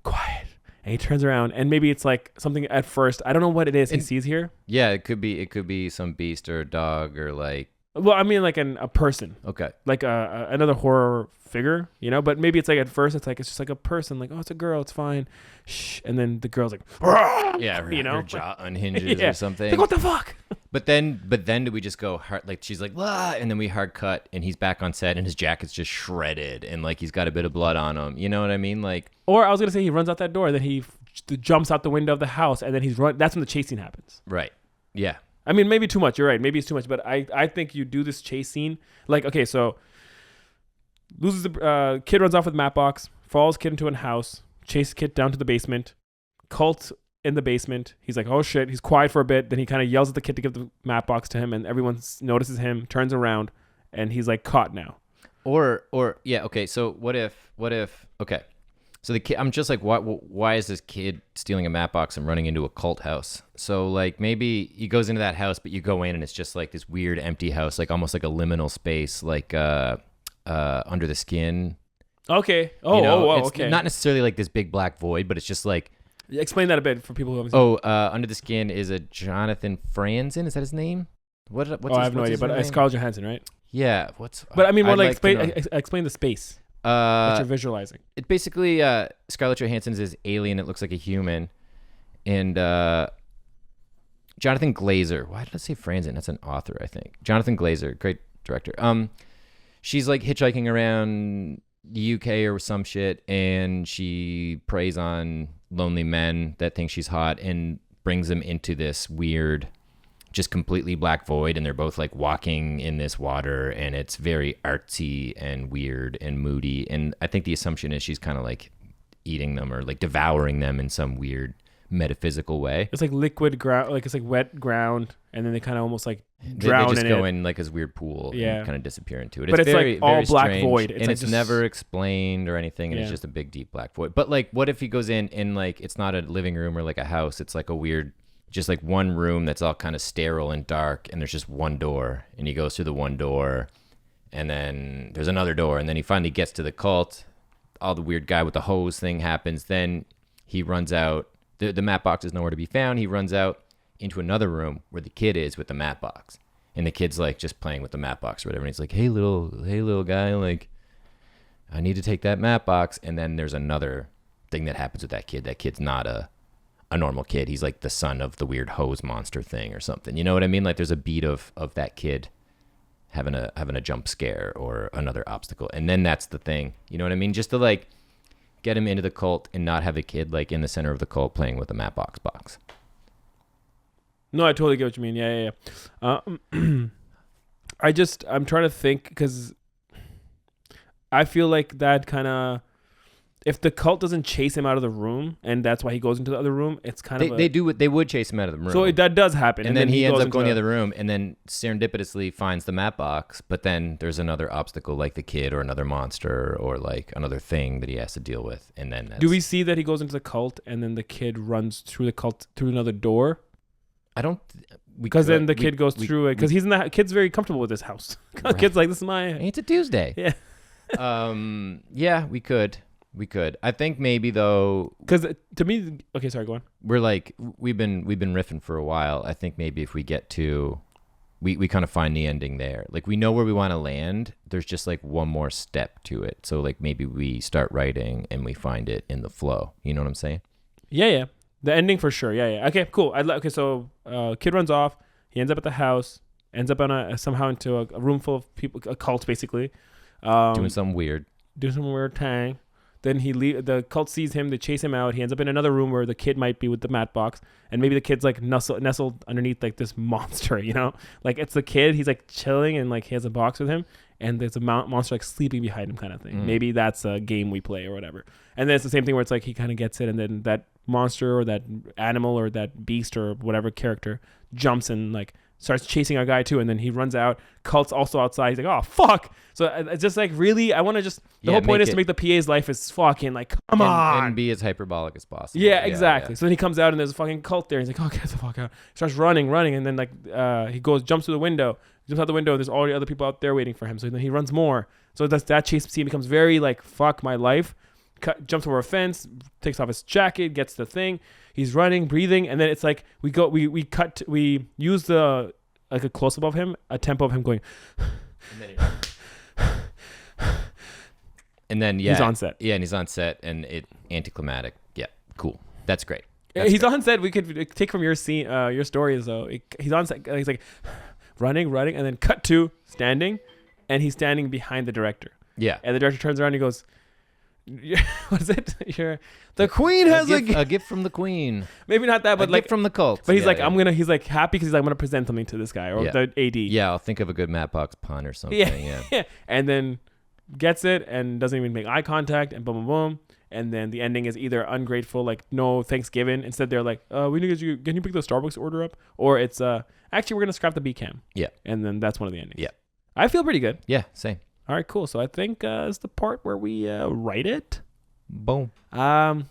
quiet. And he turns around, and maybe it's like something at first. I don't know what it is he sees here. Yeah, it could be some beast or a dog or like Well, I mean, like a person, Okay. like another horror figure, you know. But maybe it's like at first it's just like a person, like, oh, it's a girl, it's fine, shh, and then the girl's like, Yeah, you know, her jaw unhinges or something. Like, what the fuck? But then do we just go hard? Like she's like, "Wah," and then we hard cut, and he's back on set, and his jacket's just shredded, and like he's got a bit of blood on him. You know what I mean? Like, Or I was gonna say he runs out that door, then he jumps out the window of the house, and then he's run. That's when the chase scene happens. right? Yeah. I mean, maybe too much. You're right. Maybe it's too much. But I think you do this chase scene. Like, okay, so loses the kid runs off with map box, follows kid into a house, chases kid down to the basement, cult in the basement. He's like, oh shit. He's quiet for a bit. Then he kind of yells at the kid to give the map box to him, and everyone notices him, turns around, and he's like caught now. Or yeah. Okay. So what if? Okay. So the kid, I'm just like, why is this kid stealing a map box and running into a cult house? So like maybe he goes into that house, but you go in and it's just like this weird empty house, like almost like a liminal space, like Under the Skin. Okay. It's okay. not necessarily like this big black void, but it's just like. Explain that a bit for people who haven't seen it. Under the Skin is a Jonathan Franzen. Is that his name? What's I have no idea, but it's Scarlett Johansson, right? Yeah. But I mean, more I'd like to know. explain the space that you're visualizing. It basically Scarlett Johansson's is alien. It looks like a human, and Jonathan Glazer. Why did I say Franzen? That's an author, I think. Jonathan Glazer, great director. She's like hitchhiking around the UK or some shit, and she preys on lonely men that think she's hot and brings them into this weird, just completely black void, and they're both like walking in this water, and it's very artsy and weird and moody, and I think the assumption is she's kind of like eating them or like devouring them in some weird metaphysical way. It's like liquid ground, like it's like wet ground, and then they kind of almost like They drown just in go it. in like this weird pool and kind of disappear into it. But it's very, like all very black strange, void. and like it's just never explained or anything, and it's just a big, deep black void. But like, what if he goes in and like it's not a living room or like a house? It's like a weird, just like one room that's all kind of sterile and dark, and there's just one door, and he goes through the one door, and then there's another door, and then he finally gets to the cult. All the weird guy with the hose thing happens. Then he runs out. The map box is nowhere to be found. He runs out into another room where the kid is with the map box. And the kid's like just playing with the map box or whatever. And he's like, hey, little guy, like, I need to take that map box. And then there's another thing that happens with that kid. That kid's not a normal kid. He's like the son of the weird hose monster thing or something. You know what I mean? Like there's a beat of that kid having a jump scare or another obstacle. And then that's the thing. You know what I mean? Just to like get him into the cult and not have a kid like in the center of the cult playing with a map box. No, I totally get what you mean. Yeah. I'm trying to think because I feel like that kind of, if the cult doesn't chase him out of the room and that's why he goes into the other room, it's kind of they would chase him out of the room. So that does happen, and then he ends up going to the other room, and then serendipitously finds the map box. But then there's another obstacle, like the kid or another monster or like another thing that he has to deal with. And then do we see that he goes into the cult and then the kid runs through the cult through another door? I don't. Because then the kid goes through it because kid's very comfortable with this house. Right. Kid's like, this is my. It's a Tuesday. Yeah. Yeah, we could. I think maybe though, because to me, okay, sorry, go on. We're like we've been riffing for a while. I think maybe if we get to, we kind of find the ending there. Like we know where we want to land. There's just like one more step to it. So like maybe we start writing and we find it in the flow. You know what I'm saying? Yeah. The ending for sure. Yeah. Okay, cool. Okay, so kid runs off. He ends up at the house. Ends up on somehow into a room full of people, a cult basically. Doing something weird. Doing some weird thing. Then the cult sees him. They chase him out. He ends up in another room where the kid might be with the mat box, and maybe the kid's like nestled underneath like this monster. You know, like it's the kid. He's like chilling and like he has a box with him, and there's a monster like sleeping behind him, kind of thing. Maybe that's a game we play or whatever. And then it's the same thing where it's like he kind of gets it, and then that monster or that animal or that beast or whatever character jumps and like starts chasing our guy too, and then he runs out. Cult's also outside. He's like, oh fuck. So it's just like, really, I want to just the whole point is to make the PA's life is fucking like, come on, and be as hyperbolic as possible. Yeah, exactly. So then he comes out and there's a fucking cult there. He's like, oh, get the fuck out. He starts running, and then like he jumps through the window. Jumps out the window. There's already other people out there waiting for him. So then he runs more. So that chase scene becomes very like, fuck my life. Jumps over a fence, takes off his jacket, gets the thing. He's running, breathing, and then it's like we use the like a close up of him, a tempo of him going. And then he's on set. Yeah, and he's on set, and it anticlimactic. Yeah, cool. That's great. He's on set. We could take from your scene, your stories though. He's on set. He's like running, and then cut to standing, and he's standing behind the director. Yeah. And the director turns around and he goes, "What is it? The queen has a gift from the queen. Maybe not that, but a like gift from the cult." But he's he's like happy because he's like, I'm gonna present something to this guy or the AD. Yeah, I'll think of a good Matt Box pun or something. Yeah. And then gets it and doesn't even make eye contact and boom, boom, boom. And then the ending is either ungrateful, like no Thanksgiving. Instead, they're like, we need you. Can you pick the Starbucks order up? Or it's actually we're gonna scrap the B cam. Yeah. And then that's one of the endings. Yeah. I feel pretty good. Yeah. Same. All right, cool. So I think it's the part where we write it. Boom. I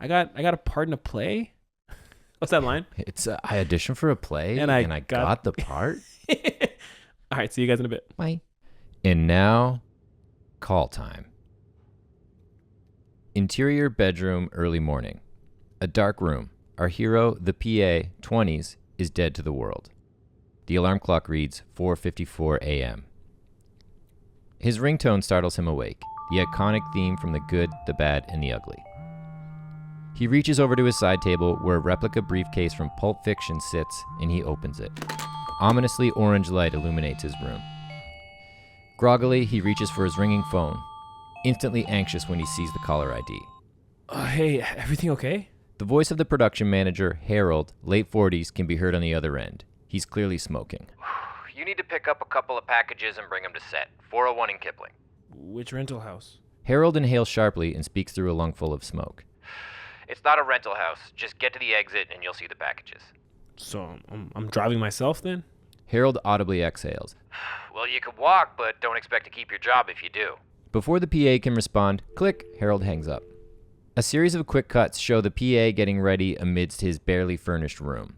got a part in a play. What's that line? It's I auditioned for a play and I got the part. All right, see you guys in a bit. Bye. And now, call time. Interior bedroom, early morning. A dark room. Our hero, the PA, 20s, is dead to the world. The alarm clock reads 4:54 a.m. His ringtone startles him awake, the iconic theme from The Good, the Bad, and the Ugly. He reaches over to his side table where a replica briefcase from Pulp Fiction sits, and he opens it. Ominously orange light illuminates his room. Groggily, he reaches for his ringing phone, instantly anxious when he sees the caller ID. Hey, everything okay? The voice of the production manager, Harold, late 40s, can be heard on the other end. He's clearly smoking. You need to pick up a couple of packages and bring them to set. 401 in Kipling. Which rental house? Harold inhales sharply and speaks through a lungful of smoke. It's not a rental house. Just get to the exit and you'll see the packages. So I'm driving myself then? Harold audibly exhales. Well, you could walk, but don't expect to keep your job if you do. Before the PA can respond, click, Harold hangs up. A series of quick cuts show the PA getting ready amidst his barely furnished room.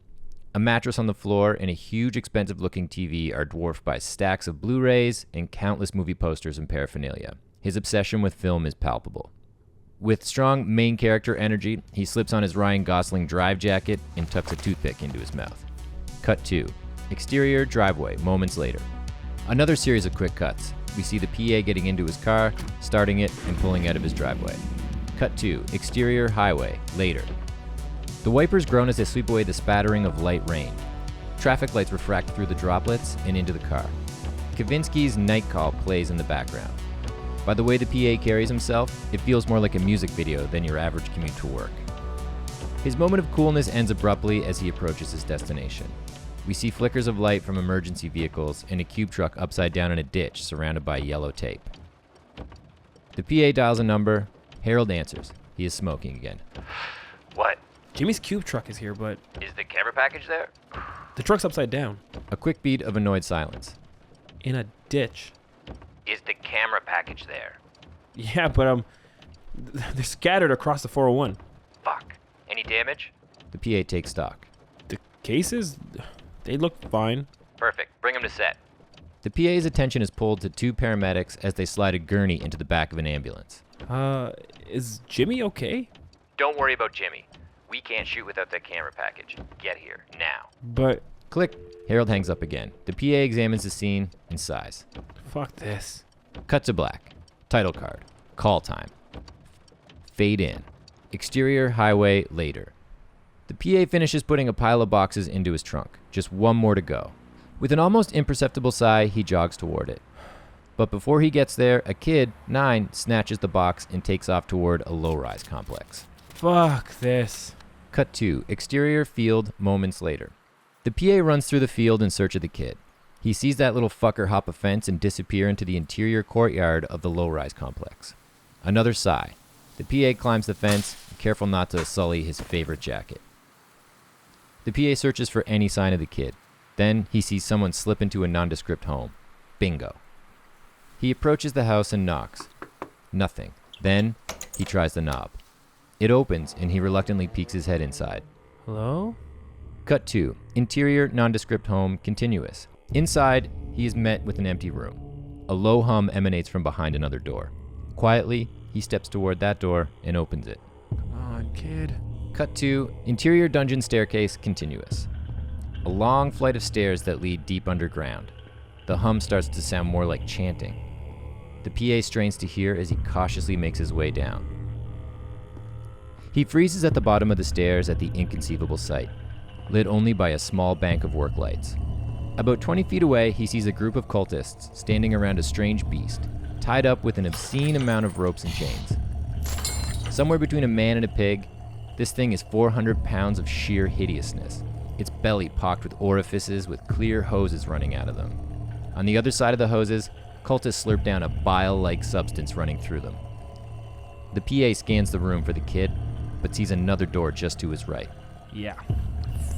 A mattress on the floor and a huge expensive-looking TV are dwarfed by stacks of Blu-rays and countless movie posters and paraphernalia. His obsession with film is palpable. With strong main character energy, he slips on his Ryan Gosling drive jacket and tucks a toothpick into his mouth. Cut 2. Exterior driveway, moments later. Another series of quick cuts. We see the PA getting into his car, starting it, and pulling out of his driveway. Cut 2. Exterior highway, later. The wipers groan as they sweep away the spattering of light rain. Traffic lights refract through the droplets and into the car. Kavinsky's Night Call plays in the background. By the way the PA carries himself, it feels more like a music video than your average commute to work. His moment of coolness ends abruptly as he approaches his destination. We see flickers of light from emergency vehicles and a cube truck upside down in a ditch surrounded by yellow tape. The PA dials a number. Harold answers. He is smoking again. What? Jimmy's cube truck is here, but Is the camera package there? the truck's upside down. A quick beat of annoyed silence. In a ditch. Is the camera package there? Yeah, but they're scattered across the 401. Fuck. Any damage? The PA takes stock. The cases, they look fine. Perfect. Bring them to set. The PA's attention is pulled to two paramedics as they slide a gurney into the back of an ambulance. Is Jimmy okay? Don't worry about Jimmy. We can't shoot without that camera package. Get here, now. But Click. Harold hangs up again. The PA examines the scene and sighs. fuck this. Cut to black. Title card. Call time. Fade in. Exterior highway later. The PA finishes putting a pile of boxes into his trunk. Just one more to go. With an almost imperceptible sigh, he jogs toward it. But before he gets there, a kid, 9, snatches the box and takes off toward a low-rise complex. Fuck this. Cut 2. Exterior field moments later. The PA runs through the field in search of the kid. He sees that little fucker hop a fence and disappear into the interior courtyard of the low-rise complex. Another sigh. The PA climbs the fence, careful not to sully his favorite jacket. The PA searches for any sign of the kid. Then he sees someone slip into a nondescript home. Bingo. He approaches the house and knocks. Nothing. Then he tries the knob. It opens and he reluctantly peeks his head inside. Hello? Cut 2. Interior nondescript home continuous. Inside, he is met with an empty room. A low hum emanates from behind another door. Quietly, he steps toward that door and opens it. Come on, kid. Cut 2. Interior dungeon staircase continuous. a long flight of stairs that lead deep underground. The hum starts to sound more like chanting. The PA strains to hear as he cautiously makes his way down. He freezes at the bottom of the stairs at the inconceivable sight, lit only by a small bank of work lights. About 20 feet away, he sees a group of cultists standing around a strange beast, tied up with an obscene amount of ropes and chains. Somewhere between a man and a pig, this thing is 400 pounds of sheer hideousness, its belly pocked with orifices with clear hoses running out of them. On the other side of the hoses, cultists slurp down a bile-like substance running through them. The PA scans the room for the kid, but sees another door just to his right. Yeah.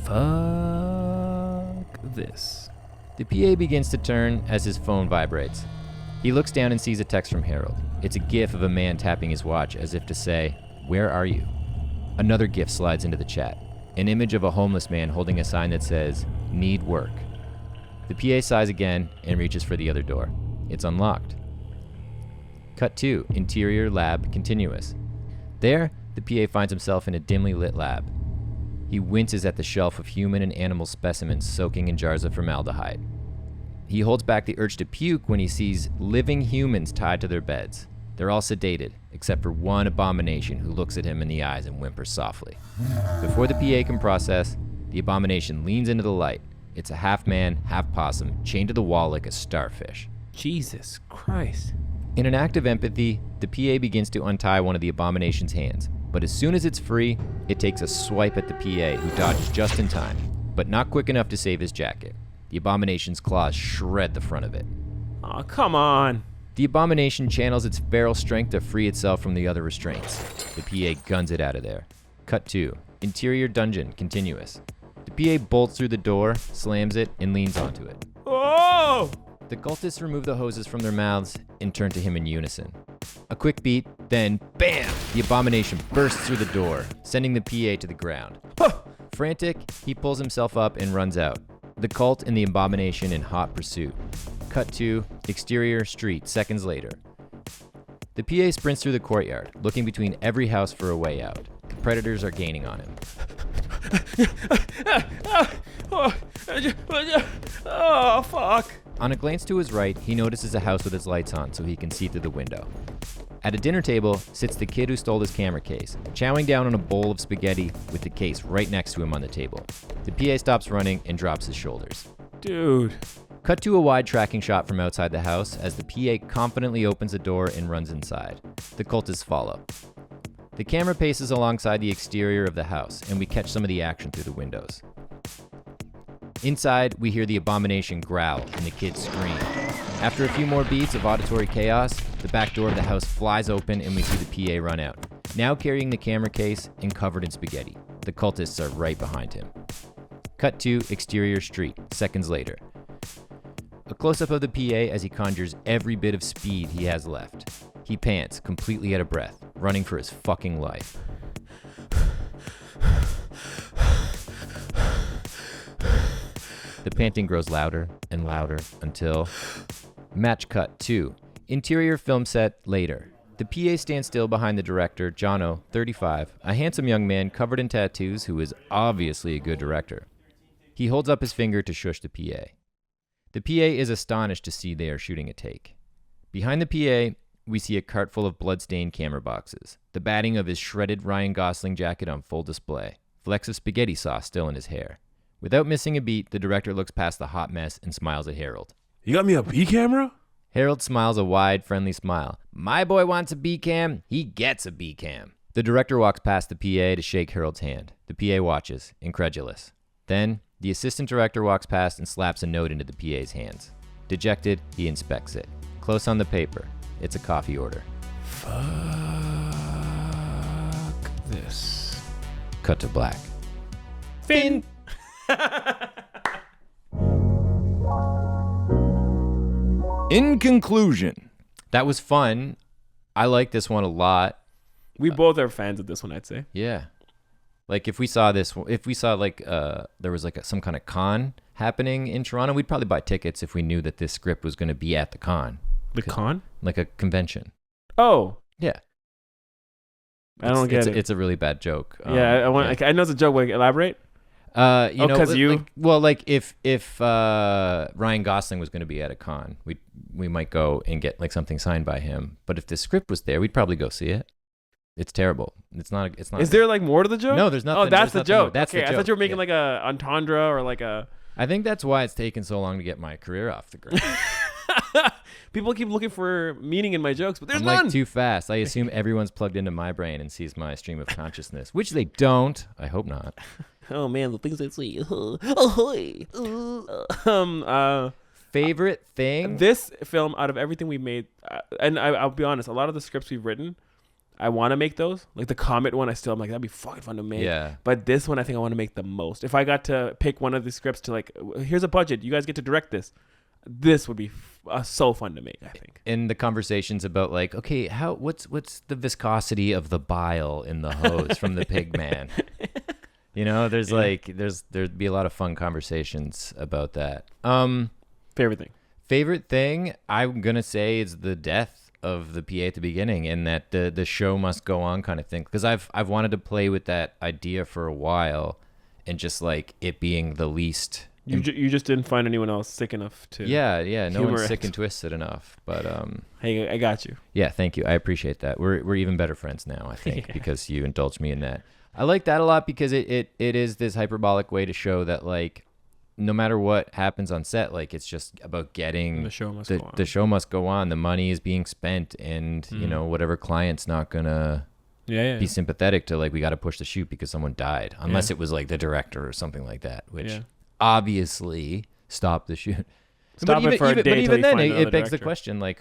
Fuck this. The PA begins to turn as his phone vibrates. He looks down and sees a text from Harold. It's a gif of a man tapping his watch as if to say, "Where are you?" Another gif slides into the chat. An image of a homeless man holding a sign that says, "Need work." The PA sighs again and reaches for the other door. It's unlocked. Cut 2, interior lab continuous. There, the PA finds himself in a dimly lit lab. He winces at the shelf of human and animal specimens soaking in jars of formaldehyde. He holds back the urge to puke when he sees living humans tied to their beds. They're all sedated, except for one abomination who looks at him in the eyes and whimpers softly. Before the PA can process, the abomination leans into the light. It's a half man, half possum, chained to the wall like a starfish. Jesus Christ. In an act of empathy, the PA begins to untie one of the abomination's hands, but as soon as it's free, it takes a swipe at the PA, who dodges just in time, but not quick enough to save his jacket. The abomination's claws shred the front of it. Oh, come on. The abomination channels its feral strength to free itself from the other restraints. The PA guns it out of there. Cut 2, interior dungeon continuous. The PA bolts through the door, slams it, and leans onto it. Oh! The cultists remove the hoses from their mouths and turn to him in unison. A quick beat, then BAM! The abomination bursts through the door, sending the PA to the ground. Frantic, he pulls himself up and runs out. The cult and the abomination in hot pursuit. Cut 2, exterior street, seconds later. The PA sprints through the courtyard, looking between every house for a way out. The predators are gaining on him. Oh, fuck. On a glance to his right, he notices a house with its lights on so he can see through the window. At a dinner table sits the kid who stole his camera case, chowing down on a bowl of spaghetti with the case right next to him on the table. The PA stops running and drops his shoulders. Dude. Cut to a wide tracking shot from outside the house as the PA confidently opens the door and runs inside. The cultists follow. The camera paces alongside the exterior of the house, and we catch some of the action through the windows. Inside, we hear the abomination growl and the kids scream. After a few more beats of auditory chaos, the back door of the house flies open and we see the PA run out, now carrying the camera case and covered in spaghetti. The cultists are right behind him. Cut to exterior street, seconds later. A close-up of the PA as he conjures every bit of speed he has left. He pants, completely out of breath, running for his fucking life. The panting grows louder and louder until... Match cut 2. Interior film set later. The PA stands still behind the director, Jono, 35, a handsome young man covered in tattoos who is obviously a good director. He holds up his finger to shush the PA. The PA is astonished to see they are shooting a take. Behind the PA, we see a cart full of blood-stained camera boxes, the batting of his shredded Ryan Gosling jacket on full display, flecks of spaghetti sauce still in his hair. Without missing a beat, the director looks past the hot mess and smiles at Harold. You got me a B camera? Harold smiles a wide, friendly smile. My boy wants a B-cam, he gets a B-cam. The director walks past the PA to shake Harold's hand. The PA watches, incredulous. Then, the assistant director walks past and slaps a note into the PA's hands. Dejected, he inspects it. Close on the paper, it's a coffee order. Fuck this. Cut to black. Finn! In conclusion, that was fun. I like this one a lot. We both are fans of this one, I'd say. Yeah. Like if we saw like there was like some kind of con happening in Toronto, we'd probably buy tickets if we knew that this script was going to be at the con. The con? Like a convention. Oh. Yeah. I don't get it. It's a really bad joke. I want. Yeah. Like, I know it's a joke, but elaborate. You know, 'cause you- like if Ryan Gosling was going to be at a con, we might go and get like something signed by him. But if the script was there, we'd probably go see it. It's terrible. It's not. Is there like more to the joke? No, there's nothing. Oh, that's there's the nothing more. joke. That's okay, the I joke. thought you were making Yeah. like a entendre or like a. I think that's why it's taken so long to get my career off the ground. People keep looking for meaning in my jokes, but there's I'm none. like too fast. I assume everyone's plugged into my brain and sees my stream of consciousness, which they don't. I hope not. Oh man, the things I see. Favorite thing? This film, out of everything we made, and I'll be honest, a lot of the scripts we've written, I want to make those. Like the Comet one, I'm like, that'd be fucking fun to make. Yeah. But this one, I think I want to make the most. If I got to pick one of the scripts to like, here's a budget, you guys get to direct this. This would be so fun to make, I think. In the conversations about like, okay, what's the viscosity of the bile in the hose from the pig man? You know, there's there'd be a lot of fun conversations about that. Favorite thing I'm gonna say is the death of the PA at the beginning, and that the show must go on kind of thing. Because I've wanted to play with that idea for a while, and just like it being the least. You just didn't find anyone else sick enough to. Yeah. No one's humor sick it. and twisted enough. But Hey, I got you. yeah, thank you. I appreciate that. We're even better friends now, I think, because you indulged me in that. I like that a lot because it is this hyperbolic way to show that like no matter what happens on set, like it's just about getting The show must go on. The show must go on. The money is being spent, and you know whatever client's not gonna be sympathetic to like we got to push the shoot because someone died, unless it was like the director or something like that, which obviously stopped the shoot. Stop it for a day but till even you then, find it another begs the director. question: like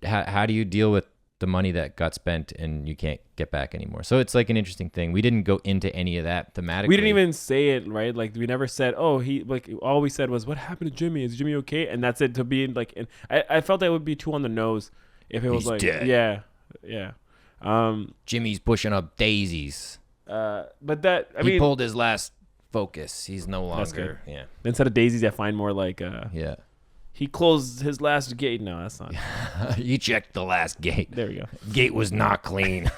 how do you deal with the money that got spent and you can't get back anymore? So it's like an interesting thing. We didn't go into any of that thematically. We didn't even say it, right? Like we never said, "Oh, he like." All we said was, "What happened to Jimmy? Is Jimmy okay?" And that's it. To be like, and I felt that would be too on the nose if it was He's like, dead. yeah. Jimmy's pushing up daisies. But that I He mean, pulled his last focus. He's no That's longer. Yeah. instead of daisies, I find more like Yeah. he closed his last gate. No, that's not. You checked the last gate. There we go. Gate was not clean.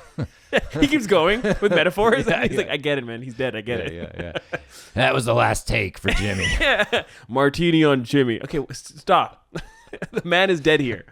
He keeps going with metaphors. Yeah, He's like, I get it, man. He's dead. I get it. Yeah. That was the last take for Jimmy. Martini on Jimmy. Okay, stop. The man is dead here.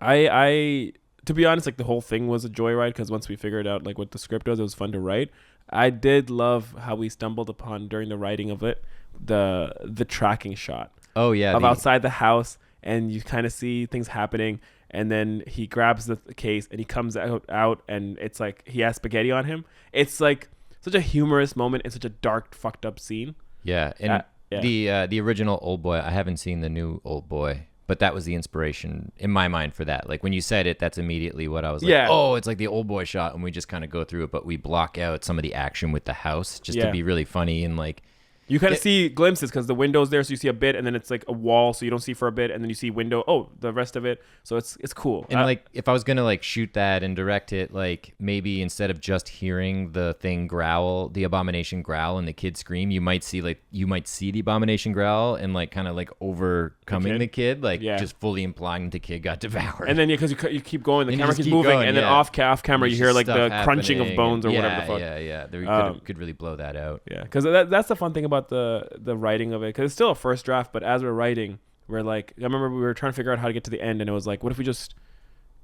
I to be honest, like the whole thing was a joyride because once we figured out like what the script was, it was fun to write. I did love how we stumbled upon during the writing of it the tracking shot Oh yeah. of outside the house, and you kind of see things happening, and then he grabs the case and he comes out and it's like he has spaghetti on him. It's like such a humorous moment in such a dark, fucked up scene. Yeah, and yeah. the original Old Boy. I haven't seen the new Old Boy, but that was the inspiration in my mind for that. Like when you said it, that's immediately what I was like. Yeah. Oh, it's like the Old Boy shot, and we just kind of go through it, but we block out some of the action with the house just to be really funny and like. You kind of see glimpses because the window's there, so you see a bit, and then it's like a wall, so you don't see for a bit, and then you see window. Oh, the rest of it. So it's cool. And like if I was gonna like shoot that and direct it, like maybe instead of just hearing the thing growl, the abomination growl, and the kid scream, you might see the abomination growl and like kind of like overcoming the kid, like just fully implying the kid got devoured. And then because you keep going, the And you camera just keeps keep moving, going, and then off camera you hear like the stuff crunching of happening bones or and- whatever the fuck. Yeah. There could really blow that out. Yeah, because that's the fun thing about the writing of it, because it's still a first draft, but as we're writing, we're like, I remember we were trying to figure out how to get to the end, and it was like, what if we just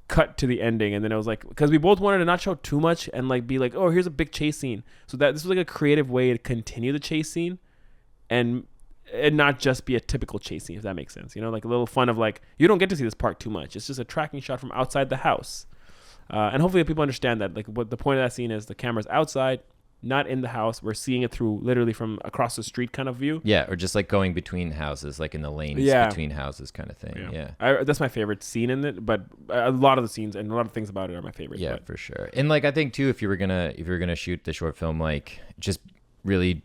cut to the ending? And then it was like, because we both wanted to not show too much and like be like, oh, here's a big chase scene, so that this was like a creative way to continue the chase scene and not just be a typical chase scene, if that makes sense, you know, like a little fun of like, you don't get to see this part too much, it's just a tracking shot from outside the house, and hopefully people understand that like what the point of that scene is. The camera's outside, not in the house. We're seeing it through literally from across the street kind of view. Yeah, or just like going between houses, like in the lanes between houses kind of thing. Yeah. That's my favorite scene in it, but a lot of the scenes and a lot of things about it are my favorite. Yeah, for sure. And like I think too, if you were gonna shoot the short film, like just really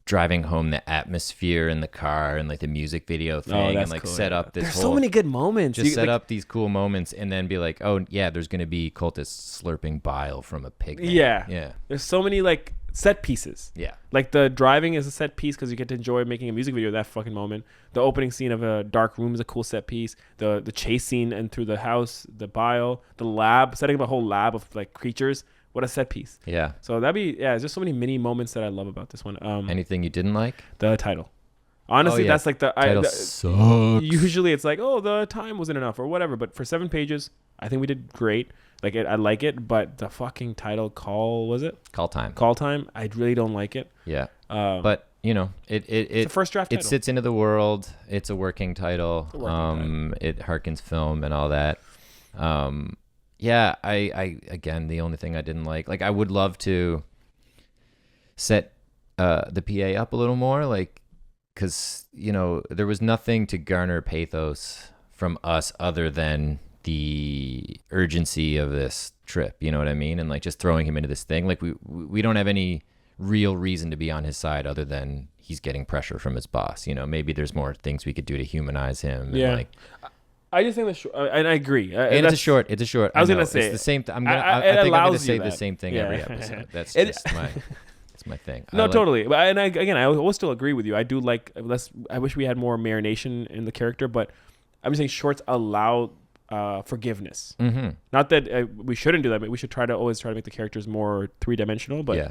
driving home the atmosphere in the car and like the music video thing, and like cool, set up this There's whole, so many good moments. just set up these cool moments, and then be like, oh yeah, there's gonna be cultists slurping bile from a pig man. Yeah. There's so many like set pieces. Yeah. Like the driving is a set piece because you get to enjoy making a music video at that fucking moment. The opening scene of a dark room is a cool set piece. The chase scene and through the house, the bile, the lab, setting up a whole lab of like creatures What a set piece. Yeah. So that'd be there's just so many mini moments that I love about this one. Anything you didn't like? The title. Honestly, yeah. that's like Title sucks. usually it's like, oh, the time wasn't enough or whatever. But for 7 pages, I think we did great. Like I like it, but the fucking title Call Time. I really don't like it. Yeah. But you know, it's a first draft It title. sits into the world. It's a working title. It harkens film and all that. Yeah. I again, the only thing I didn't like I would love to set the PA up a little more, like, because you know there was nothing to garner pathos from us other than the urgency of this trip, you know what I mean? And like just throwing him into this thing, like we don't have any real reason to be on his side other than he's getting pressure from his boss. You know, maybe there's more things we could do to humanize him. Yeah. And like, I just think the short, and I agree. and it's a short. I was gonna say it's the same. I think I'm gonna say the same thing every episode. That's just it's my thing. No, totally. But I will still agree with you. I do like less. I wish we had more marination in the character, but I'm just saying shorts allow forgiveness. Mm-hmm. Not that we shouldn't do that, but we should always try to make the characters more 3-dimensional. But yeah.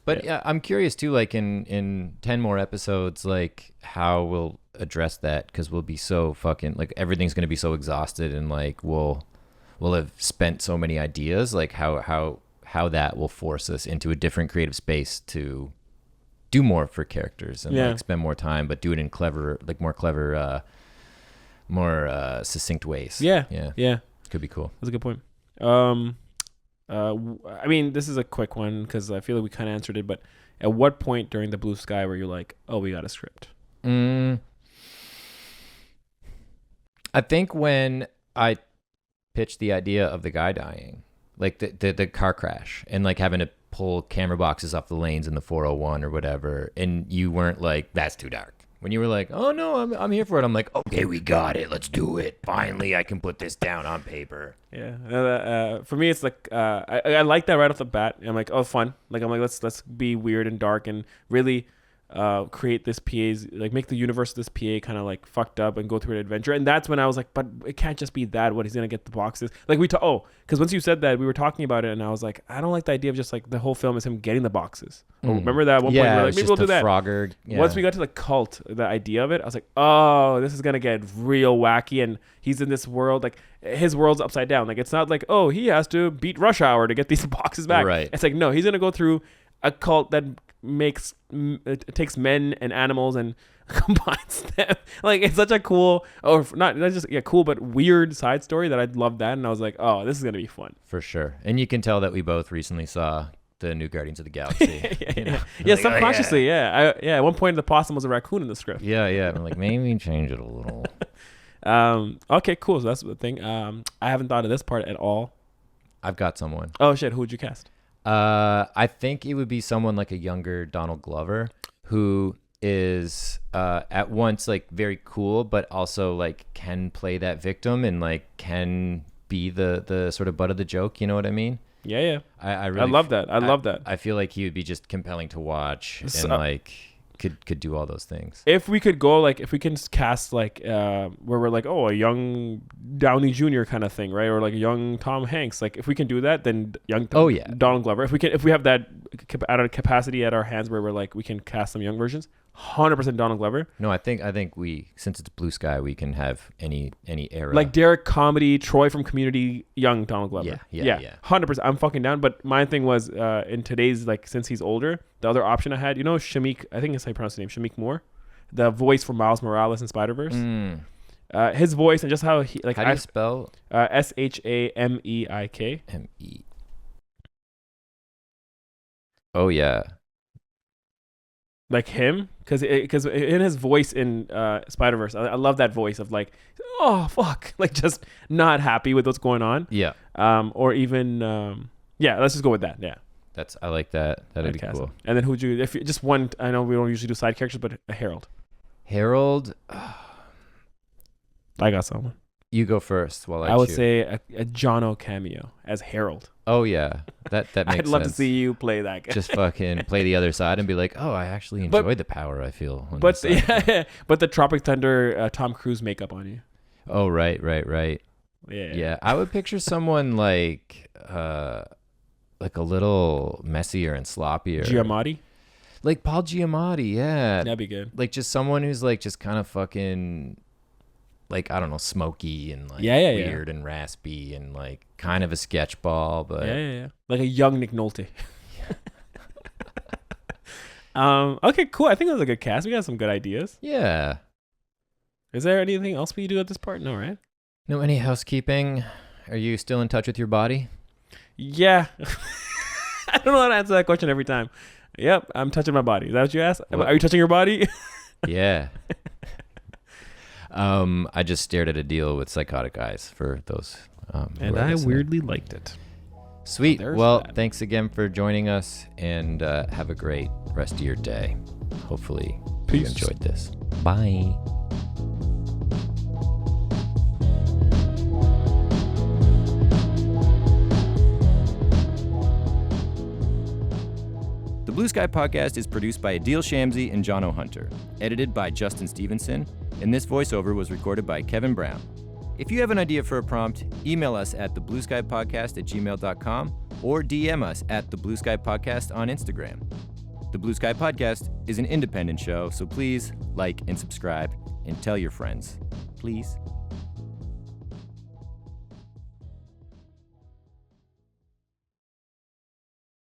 But yeah, I'm curious too, like in 10 more episodes, like how we'll address that, because we'll be so fucking, like, everything's going to be so exhausted, and like we'll have spent so many ideas, like how that will force us into a different creative space to do more for characters and like spend more time, but do it in more clever, more succinct ways. Yeah. Could be cool. That's a good point. I mean, this is a quick one because I feel like we kind of answered it, but at what point during the Blue Sky were you like, oh, we got a script? I think when I pitched the idea of the guy dying, like the car crash, and like having to pull camera boxes off the lanes in the 401 or whatever, and you weren't like, that's too dark. When you were like, oh no, I'm here for it, I'm like, okay, we got it, let's do it. Finally, I can put this down on paper. Yeah. For me, it's like I like that right off the bat. I'm like, oh, fun. Like I'm like, let's be weird and dark and really create this PA's, like make the universe of this PA kind of like fucked up and go through an adventure. And that's when I was like, but it can't just be that. What he's gonna get the boxes? Like because once you said that, we were talking about it, and I was like, I don't like the idea of just like the whole film is him getting the boxes. Oh, remember that one point? We were like, maybe we'll do that. Frogger. Yeah. Once we got to the cult, the idea of it, I was like, oh, this is gonna get real wacky, and he's in this world, like his world's upside down. Like it's not like, oh, he has to beat Rush Hour to get these boxes back. Right. It's like, no, he's gonna go through a cult that it takes men and animals and combines them. Like it's such a cool, or not just cool, but weird side story that I loved that, and I was like, oh, this is gonna be fun for sure. And you can tell that we both recently saw the new Guardians of the Galaxy. Like, subconsciously, at one point the possum was a raccoon in the script. Yeah. I'm like, maybe change it a little. Okay, cool. So that's the thing. I haven't thought of this part at all. I've got someone. Oh shit, who would you cast? I think it would be someone like a younger Donald Glover, who is at once like very cool, but also like can play that victim and like can be the sort of butt of the joke. You know what I mean? Yeah. I love that. I love that. I feel like he would be just compelling to watch, and like could do all those things. If we could go, like, if we can cast like where we're like, oh, a young Downey Jr. kind of thing, right? Or like a young Tom Hanks. Like if we can do that, then Donald Glover. If we have that capacity at our hands where we're like, we can cast some young versions. 100% Donald Glover. No, I think we, since it's Blue Sky, we can have any era. Like Derek Comedy, Troy from Community, young Donald Glover. Yeah. 100%. I'm fucking down. But my thing was in today's, like, since he's older, the other option I had, you know, Shamik, I think that's how you pronounce his name, Shamik Moore, the voice for Miles Morales in Spider-Verse. His voice and just how he, like, how do you spell? Shameik. M-E. Oh yeah. Like him, because in his voice in Spider-Verse, I love that voice of like, oh fuck, like just not happy with what's going on. Yeah. Or even let's just go with that. Yeah. I like that. That'd be cool. And then who'd you, if you, just one? I know we don't usually do side characters, but a Harold. Harold. I got someone. You go first while I would say a Jono cameo as Harold. Oh yeah, that makes sense. I'd love to see you play that guy. Just fucking play the other side and be like, oh, I actually enjoy the power I feel. But the Tropic Thunder Tom Cruise makeup on you. Oh right. Yeah. I would picture someone like like a little messier and sloppier. Giamatti? Like Paul Giamatti, yeah. That'd be good. Like just someone who's like just kind of fucking like, I don't know, smoky and like weird and raspy and like kind of a sketchball, but yeah. Like a young Nick Nolte. Okay, cool. I think that was a good cast. We got some good ideas. Yeah. Is there anything else we do at this part? No, right? No, any housekeeping? Are you still in touch with your body? Yeah. I don't know how to answer that question every time. Yep, I'm touching my body. Is that what you asked? Are you touching your body? Yeah. I just stared at Adeel with psychotic eyes for those. And I weirdly liked it. Sweet. So well, that. Thanks again for joining us, and have a great rest of your day. Hopefully you enjoyed this. Bye. The Blue Sky Podcast is produced by Adeel Shamsi and Jono Hunter, edited by Justin Stevenson, and this voiceover was recorded by Kevin Brown. If you have an idea for a prompt, email us at theblueskypodcast@gmail.com or DM us at the Blue Sky Podcast on Instagram. The Blue Sky Podcast is an independent show, so please like and subscribe and tell your friends. Please.